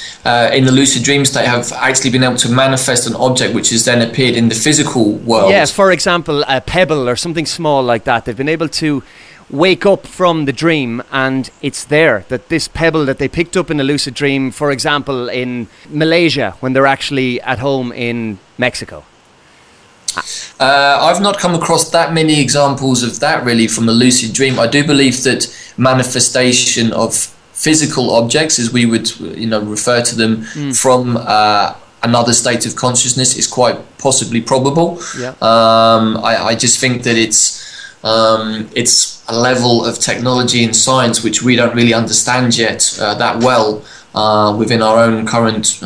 in the lucid dream state have actually been able to manifest an object which has then appeared in the physical world. Yeah, for example, a pebble or something small like that. They've been able to wake up from the dream and it's there, that this pebble that they picked up in a lucid dream, for example, in Malaysia when they're actually at home in Mexico. I've not come across that many examples of that really from a lucid dream. I do believe that manifestation of physical objects, as we would refer to them, from another state of consciousness is quite possibly probable. Yeah. I just think that it's a level of technology and science which we don't really understand yet that well within our own current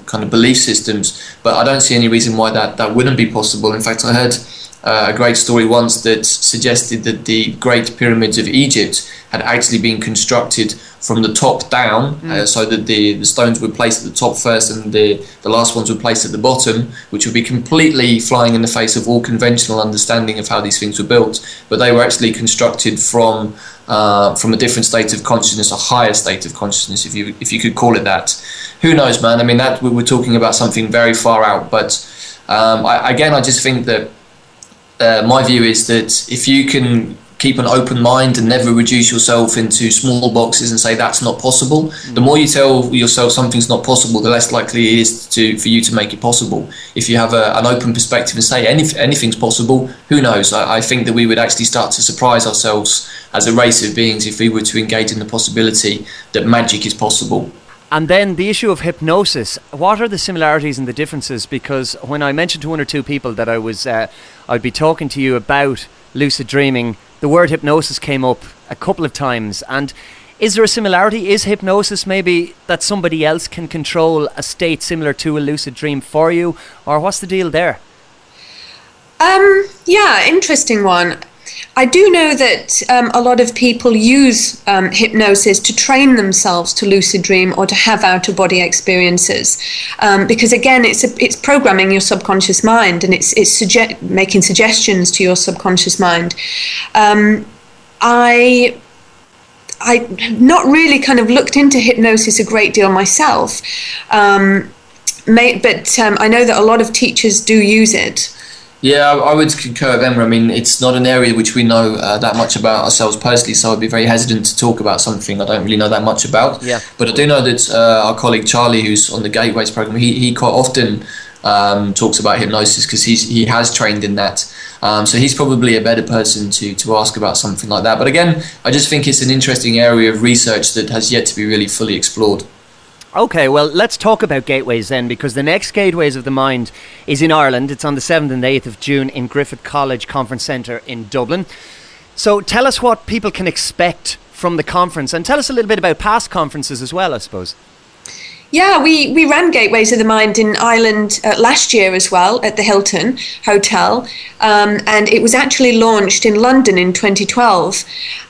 kind of belief systems, but I don't see any reason why that wouldn't be possible. In fact, I heard a great story once that suggested that the Great Pyramids of Egypt had actually been constructed from the top down, so that the stones were placed at the top first and the last ones were placed at the bottom, which would be completely flying in the face of all conventional understanding of how these things were built. But they were actually constructed from a different state of consciousness, a higher state of consciousness, if you could call it that. Who knows, man? I mean, that we were talking about something very far out. But I just think that my view is that if you can keep an open mind and never reduce yourself into small boxes and say that's not possible, the more you tell yourself something's not possible, the less likely it is for you to make it possible. If you have an open perspective and say anything's possible, who knows? I think that we would actually start to surprise ourselves as a race of beings if we were to engage in the possibility that magic is possible. And then the issue of hypnosis. What are the similarities and the differences? Because when I mentioned to one or two people that I'd be talking to you about lucid dreaming, the word hypnosis came up a couple of times. And is there a similarity? Is hypnosis maybe that somebody else can control a state similar to a lucid dream for you? Or what's the deal there? Yeah, interesting one. I do know that a lot of people use hypnosis to train themselves to lucid dream or to have out-of-body experiences, because again, it's programming your subconscious mind, and it's making suggestions to your subconscious mind. I've not really kind of looked into hypnosis a great deal myself, but I know that a lot of teachers do use it. Yeah, I would concur with Emma. I mean, it's not an area which we know that much about ourselves personally, so I'd be very hesitant to talk about something I don't really know that much about. Yeah. But I do know that our colleague Charlie, who's on the Gateways program, he quite often talks about hypnosis because he has trained in that. So he's probably a better person to ask about something like that. But again, I just think it's an interesting area of research that has yet to be really fully explored. Okay, well, let's talk about Gateways then, because the next Gateways of the Mind is in Ireland. It's on the 7th and 8th of June in Griffith College Conference Centre in Dublin. So tell us what people can expect from the conference, and tell us a little bit about past conferences as well, I suppose. Yeah, we ran Gateways of the Mind in Ireland last year as well at the Hilton Hotel, and it was actually launched in London in 2012,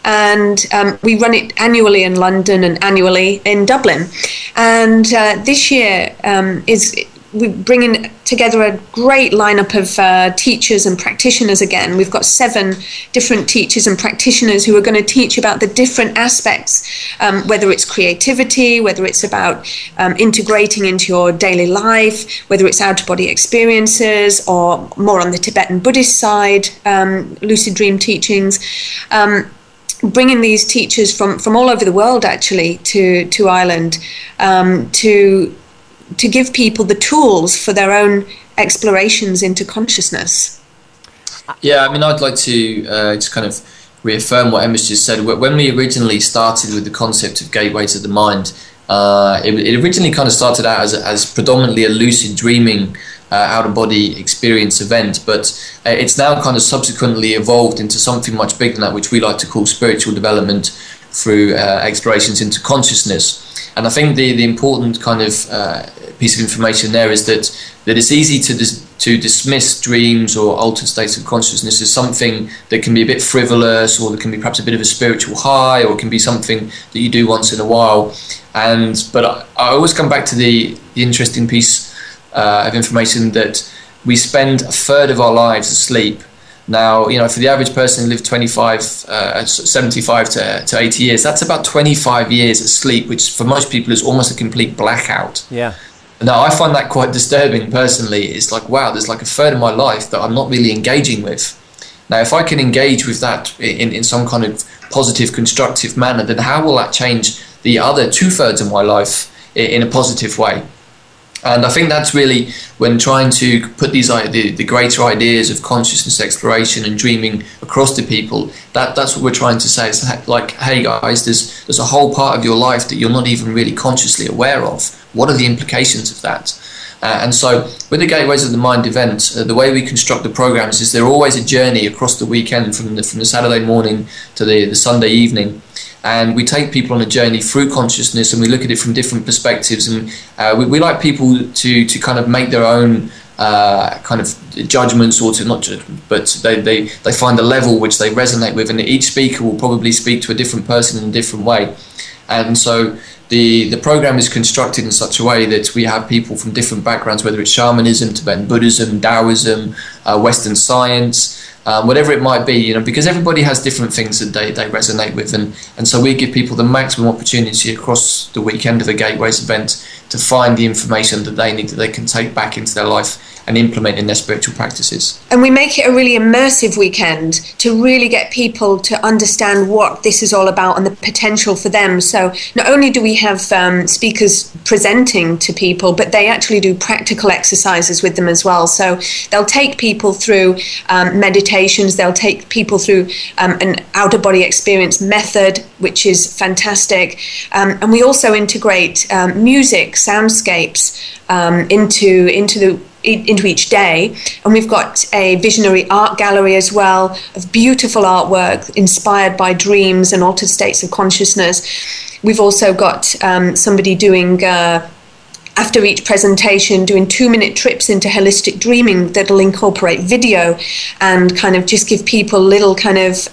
and we run it annually in London and annually in Dublin, and this year we're bringing together a great lineup of teachers and practitioners again. We've got 7 different teachers and practitioners who are going to teach about the different aspects, whether it's creativity, whether it's about integrating into your daily life, whether it's out-of-body experiences, or more on the Tibetan Buddhist side, lucid dream teachings. Bringing these teachers from all over the world actually to Ireland to give people the tools for their own explorations into consciousness. Yeah, I mean, I'd like to just kind of reaffirm what Emma's just said. When we originally started with the concept of Gateways of the Mind, it originally kind of started out as predominantly a lucid dreaming out-of-body experience event, but it's now kind of subsequently evolved into something much bigger than that, which we like to call spiritual development through explorations into consciousness. And I think the important kind of piece of information there is that it's easy to dismiss dreams or altered states of consciousness as something that can be a bit frivolous, or that can be perhaps a bit of a spiritual high, or it can be something that you do once in a while. But I always come back to the interesting piece of information that we spend a third of our lives asleep. Now, for the average person who lived 75 to 80 years, that's about 25 years asleep, which for most people is almost a complete blackout. Yeah. Now, I find that quite disturbing personally. It's like, wow, there's like a third of my life that I'm not really engaging with. Now, if I can engage with that in some kind of positive, constructive manner, then how will that change the other 2/3 of my life in a positive way? And I think that's really, when trying to put the greater ideas of consciousness exploration and dreaming across to people, that's what we're trying to say. It's like, hey guys, there's a whole part of your life that you're not even really consciously aware of. What are the implications of that? And so with the Gateways of the Mind event, the way we construct the programs is they're always a journey across the weekend, from the Saturday morning to the Sunday evening. And we take people on a journey through consciousness, and we look at it from different perspectives. And we like people to kind of make their own kind of judgments, or to not judge, but they find a level which they resonate with. And each speaker will probably speak to a different person in a different way. And so the program is constructed in such a way that we have people from different backgrounds, whether it's shamanism, Tibetan Buddhism, Taoism, Western science, whatever it might be, because everybody has different things that they resonate with, and so we give people the maximum opportunity across the weekend of the Gateways event to find the information that they need, that they can take back into their life and implement in their spiritual practices. And we make it a really immersive weekend to really get people to understand what this is all about and the potential for them. So not only do we have speakers presenting to people, but they actually do practical exercises with them as well. So they'll take people through meditations, they'll take people through an out-of-body experience method, which is fantastic. And we also integrate music, soundscapes into each day, and we've got a visionary art gallery as well of beautiful artwork inspired by dreams and altered states of consciousness. We've also got somebody doing after each presentation, doing 2-minute trips into holistic dreaming that'll incorporate video and kind of just give people little kind of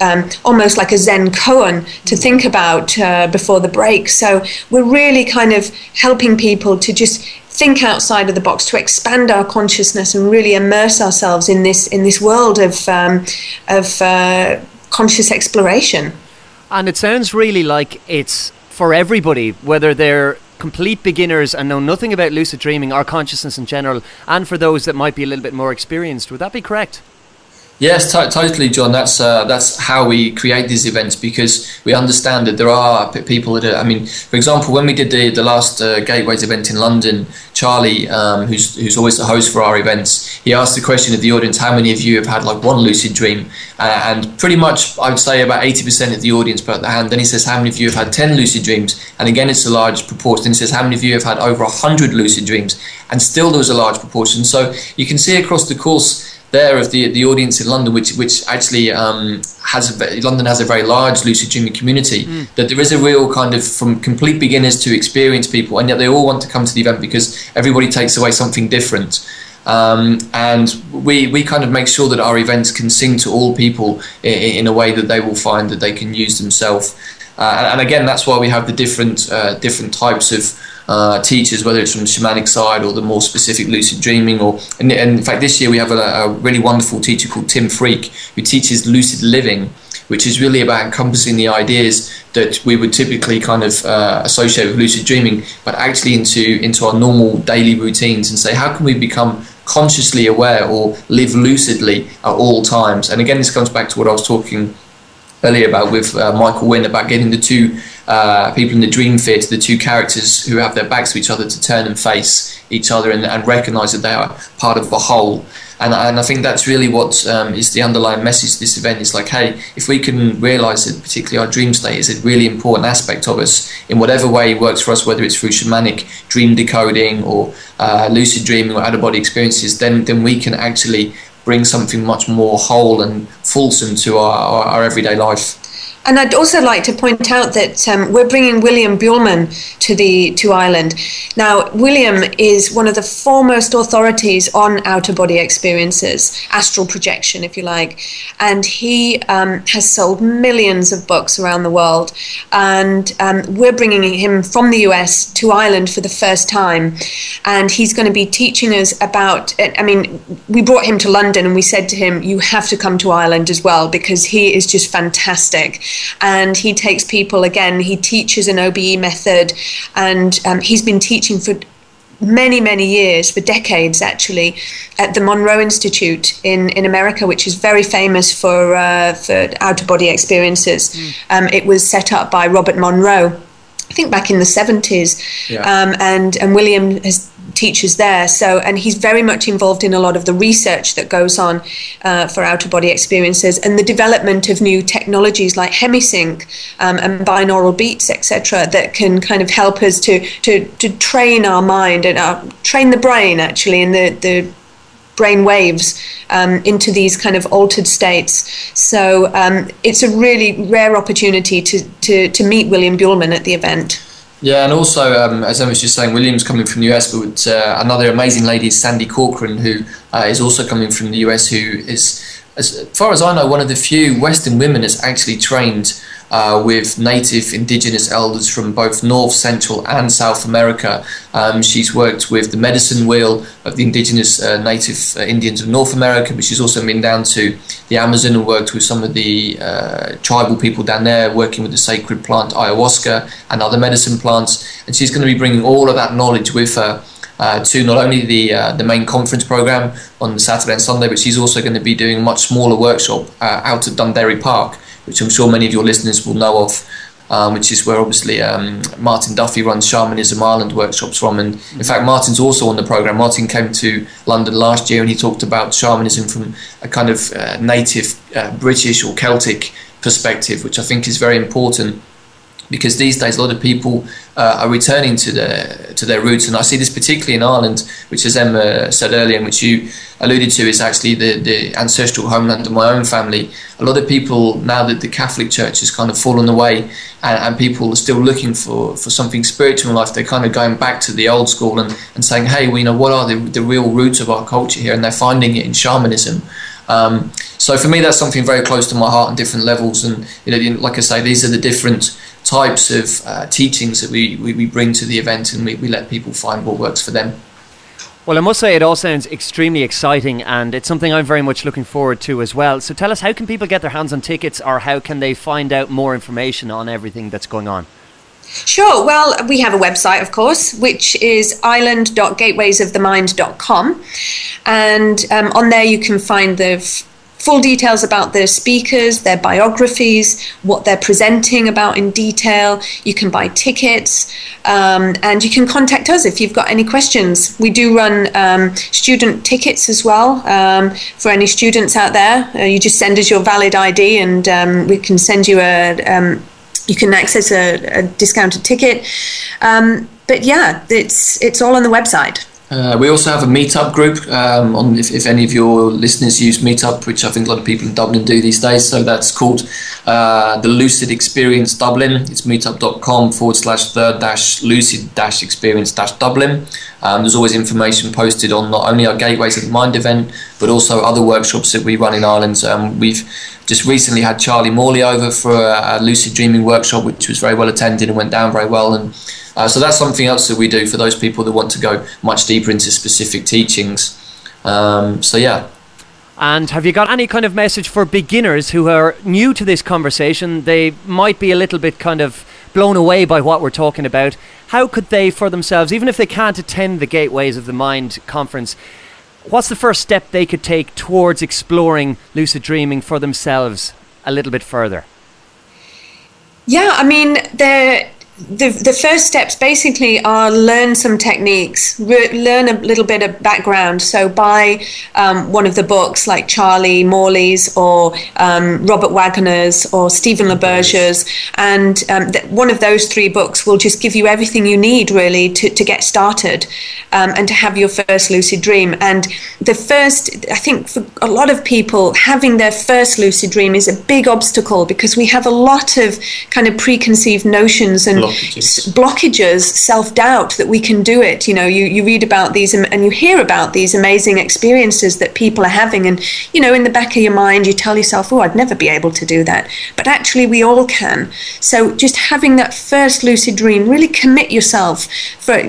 almost like a Zen koan to think about before the break. So we're really kind of helping people to just think outside of the box, to expand our consciousness and really immerse ourselves in this world of conscious exploration. And it sounds really like it's for everybody, whether they're complete beginners and know nothing about lucid dreaming or consciousness in general, and for those that might be a little bit more experienced. Would that be correct? Yes, totally, John. That's how we create these events, because we understand that there are people that are, I mean, for example, when we did the last Gateways event in London, Charlie, who's always the host for our events, he asked the question of the audience, how many of you have had like one lucid dream? And pretty much, I would say about 80% of the audience put up their hand. Then he says, how many of you have had 10 lucid dreams? And again, it's a large proportion. Then he says, how many of you have had over 100 lucid dreams? And still there was a large proportion. So you can see across the course there of the audience in London, which actually London has a very large lucid dreaming community, that there is a real kind of from complete beginners to experienced people, and yet they all want to come to the event because everybody takes away something different. And we kind of make sure that our events can sing to all people in a way that they will find that they can use themselves. And again, that's why we have the different types of teachers, whether it's from the shamanic side or the more specific lucid dreaming, and in fact this year we have a really wonderful teacher called Tim Freak, who teaches lucid living, which is really about encompassing the ideas that we would typically kind of associate with lucid dreaming, but actually into our normal daily routines, and say, how can we become consciously aware or live lucidly at all times? And again, this comes back to what I was talking earlier about with Michael Wynn, about getting the two people in the dream theatre, the two characters who have their backs to each other, to turn and face each other and recognise that they are part of the whole. And I think that's really what is the underlying message of this event. Is like, hey, if we can realise that particularly our dream state is a really important aspect of us in whatever way it works for us, whether it's through shamanic dream decoding or lucid dreaming or out-of-body experiences, then we can actually bring something much more whole and fulsome to our everyday life. And I'd also like to point out that we're bringing William Buhlman to Ireland. Now, William is one of the foremost authorities on outer-body experiences, astral projection, if you like. And he has sold millions of books around the world. And we're bringing him from the US to Ireland for the first time. And he's going to be teaching us about, I mean, we brought him to London and we said to him, you have to come to Ireland as well, because he is just fantastic. And he takes people, again, he teaches an OBE method, and he's been teaching for many years, for decades actually, at the Monroe Institute in America, which is very famous for out-of-body experiences. It was set up by Robert Monroe, I think back in the 70s, and William teaches there. So, and he's very much involved in a lot of the research that goes on for out-of-body experiences and the development of new technologies like hemisync and binaural beats, etc., that can kind of help us to train our mind and train the brain actually in the brain waves into these kind of altered states. So it's a really rare opportunity to meet William Buhlman at the event. Yeah, and also, as I was just saying, William's coming from the US, but another amazing lady is Sandy Corcoran, who is also coming from the US, who is, as far as I know, one of the few Western women that's actually trained with native indigenous elders from both North, Central and South America. She's worked with the medicine wheel of the indigenous native Indians of North America, but she's also been down to the Amazon and worked with some of the tribal people down there, working with the sacred plant ayahuasca and other medicine plants. And she's going to be bringing all of that knowledge with her to not only the main conference program on the Saturday and Sunday, but she's also going to be doing a much smaller workshop out at Dundee Park, which I'm sure many of your listeners will know of, which is where obviously Martin Duffy runs Shamanism Ireland workshops from. And in fact, Martin's also on the programme. Martin came to London last year and he talked about shamanism from a kind of native British or Celtic perspective, which I think is very important. because these days a lot of people are returning to their roots, and I see this particularly in Ireland, which, as Emma said earlier, and which you alluded to, is actually the ancestral homeland of my own family. A lot of people, now that the Catholic Church has kind of fallen away, and people are still looking for something spiritual in life, they're kind of going back to the old school and saying, hey, well, what are the real roots of our culture here? And they're finding it in shamanism. So for me, that's something very close to my heart on different levels. And like I say, these are the different types of teachings that we bring to the event, and we let people find what works for them. Well, I must say it all sounds extremely exciting, and it's something I'm very much looking forward to as well. So tell us, how can people get their hands on tickets, or how can they find out more information on everything that's going on? Sure. Well, we have a website, of course, which is island.gatewayesofthemind.com. And on there you can find the full details about the speakers, their biographies, what they're presenting about in detail. You can buy tickets, and you can contact us if you've got any questions. We do run student tickets as well for any students out there. You just send us your valid ID, and we can send you you can access a discounted ticket. But yeah, it's all on the website. We also have a meetup group, if any of your listeners use Meetup, which I think a lot of people in Dublin do these days. So that's called the Lucid Experience Dublin. It's meetup.com/the-lucid-experience-Dublin. There's always information posted on not only our Gateways of the Mind event, but also other workshops that we run in Ireland. We've just recently had Charlie Morley over for a lucid dreaming workshop, which was very well attended and went down very well. And so that's something else that we do for those people that want to go much deeper into specific teachings. So yeah. And have you got any kind of message for beginners who are new to this conversation? They might be a little bit kind of blown away by what we're talking about. How could they, for themselves, even if they can't attend the Gateways of the Mind conference, what's the first step they could take towards exploring lucid dreaming for themselves a little bit further? Yeah, I mean, the first steps basically are learn some techniques, learn a little bit of background. So buy one of the books like Charlie Morley's or Robert Wagner's or Stephen LaBerge's, and one of those three books will just give you everything you need really to get started and to have your first lucid dream. And I think for a lot of people, having their first lucid dream is a big obstacle, because we have a lot of kind of preconceived notions and blockages, self-doubt that we can do it. You read about these and you hear about these amazing experiences that people are having, and in the back of your mind you tell yourself, oh, I'd never be able to do that, but actually we all can. So just having that first lucid dream, really commit yourself for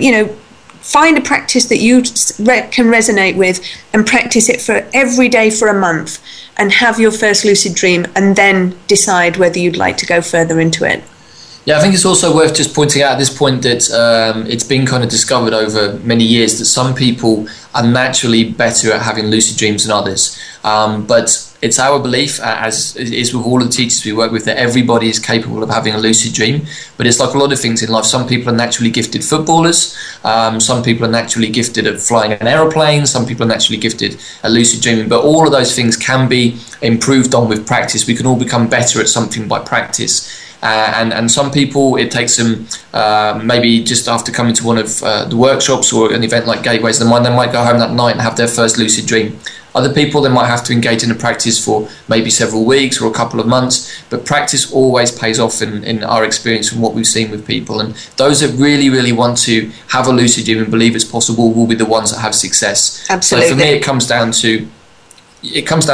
find a practice that you can resonate with and practice it for every day for a month, and have your first lucid dream, and then decide whether you'd like to go further into it. Yeah, I think it's also worth just pointing out at this point that it's been kind of discovered over many years that some people are naturally better at having lucid dreams than others. But it's our belief, as is with all of the teachers we work with, that everybody is capable of having a lucid dream. But it's like a lot of things in life. Some people are naturally gifted footballers. Some people are naturally gifted at flying an aeroplane. Some people are naturally gifted at lucid dreaming. But all of those things can be improved on with practice. We can all become better at something by practice. And some people, it takes them maybe just after coming to one of the workshops or an event like Gateways of the Mind, they might go home that night and have their first lucid dream. Other people, they might have to engage in a practice for maybe several weeks or a couple of months, but practice always pays off in our experience from what we've seen with people. And those that really, really want to have a lucid dream and believe it's possible will be the ones that have success. Absolutely. So for me, it comes down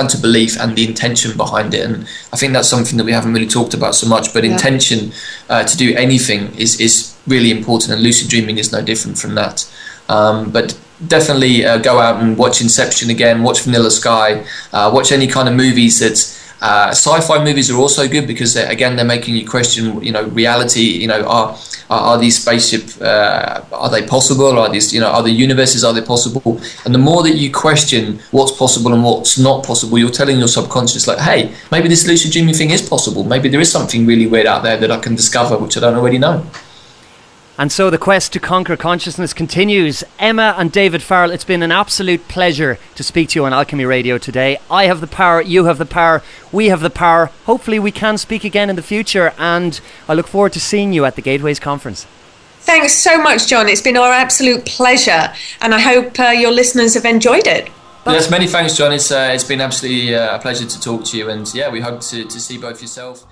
to belief and the intention behind it, and I think that's something that we haven't really talked about so much, but intention to do anything is really important, and lucid dreaming is no different from that. But definitely go out and watch Inception again, watch Vanilla Sky, watch any kind of movies that sci-fi movies are also good, because they're making you question reality. Are these spaceship are they possible? Are these are the universes, are they possible? And the more that you question what's possible and what's not possible, you're telling your subconscious, like, hey, maybe this lucid dreaming thing is possible. Maybe there is something really weird out there that I can discover which I don't already know. And so the quest to conquer consciousness continues. Emma and David Farrell, it's been an absolute pleasure to speak to you on Alchemy Radio today. I have the power, you have the power, we have the power. Hopefully we can speak again in the future, and I look forward to seeing you at the Gateways Conference. Thanks so much, John. It's been our absolute pleasure, and I hope your listeners have enjoyed it. Yes, many thanks, John. It's been absolutely a pleasure to talk to you, and yeah, we hope to see both yourself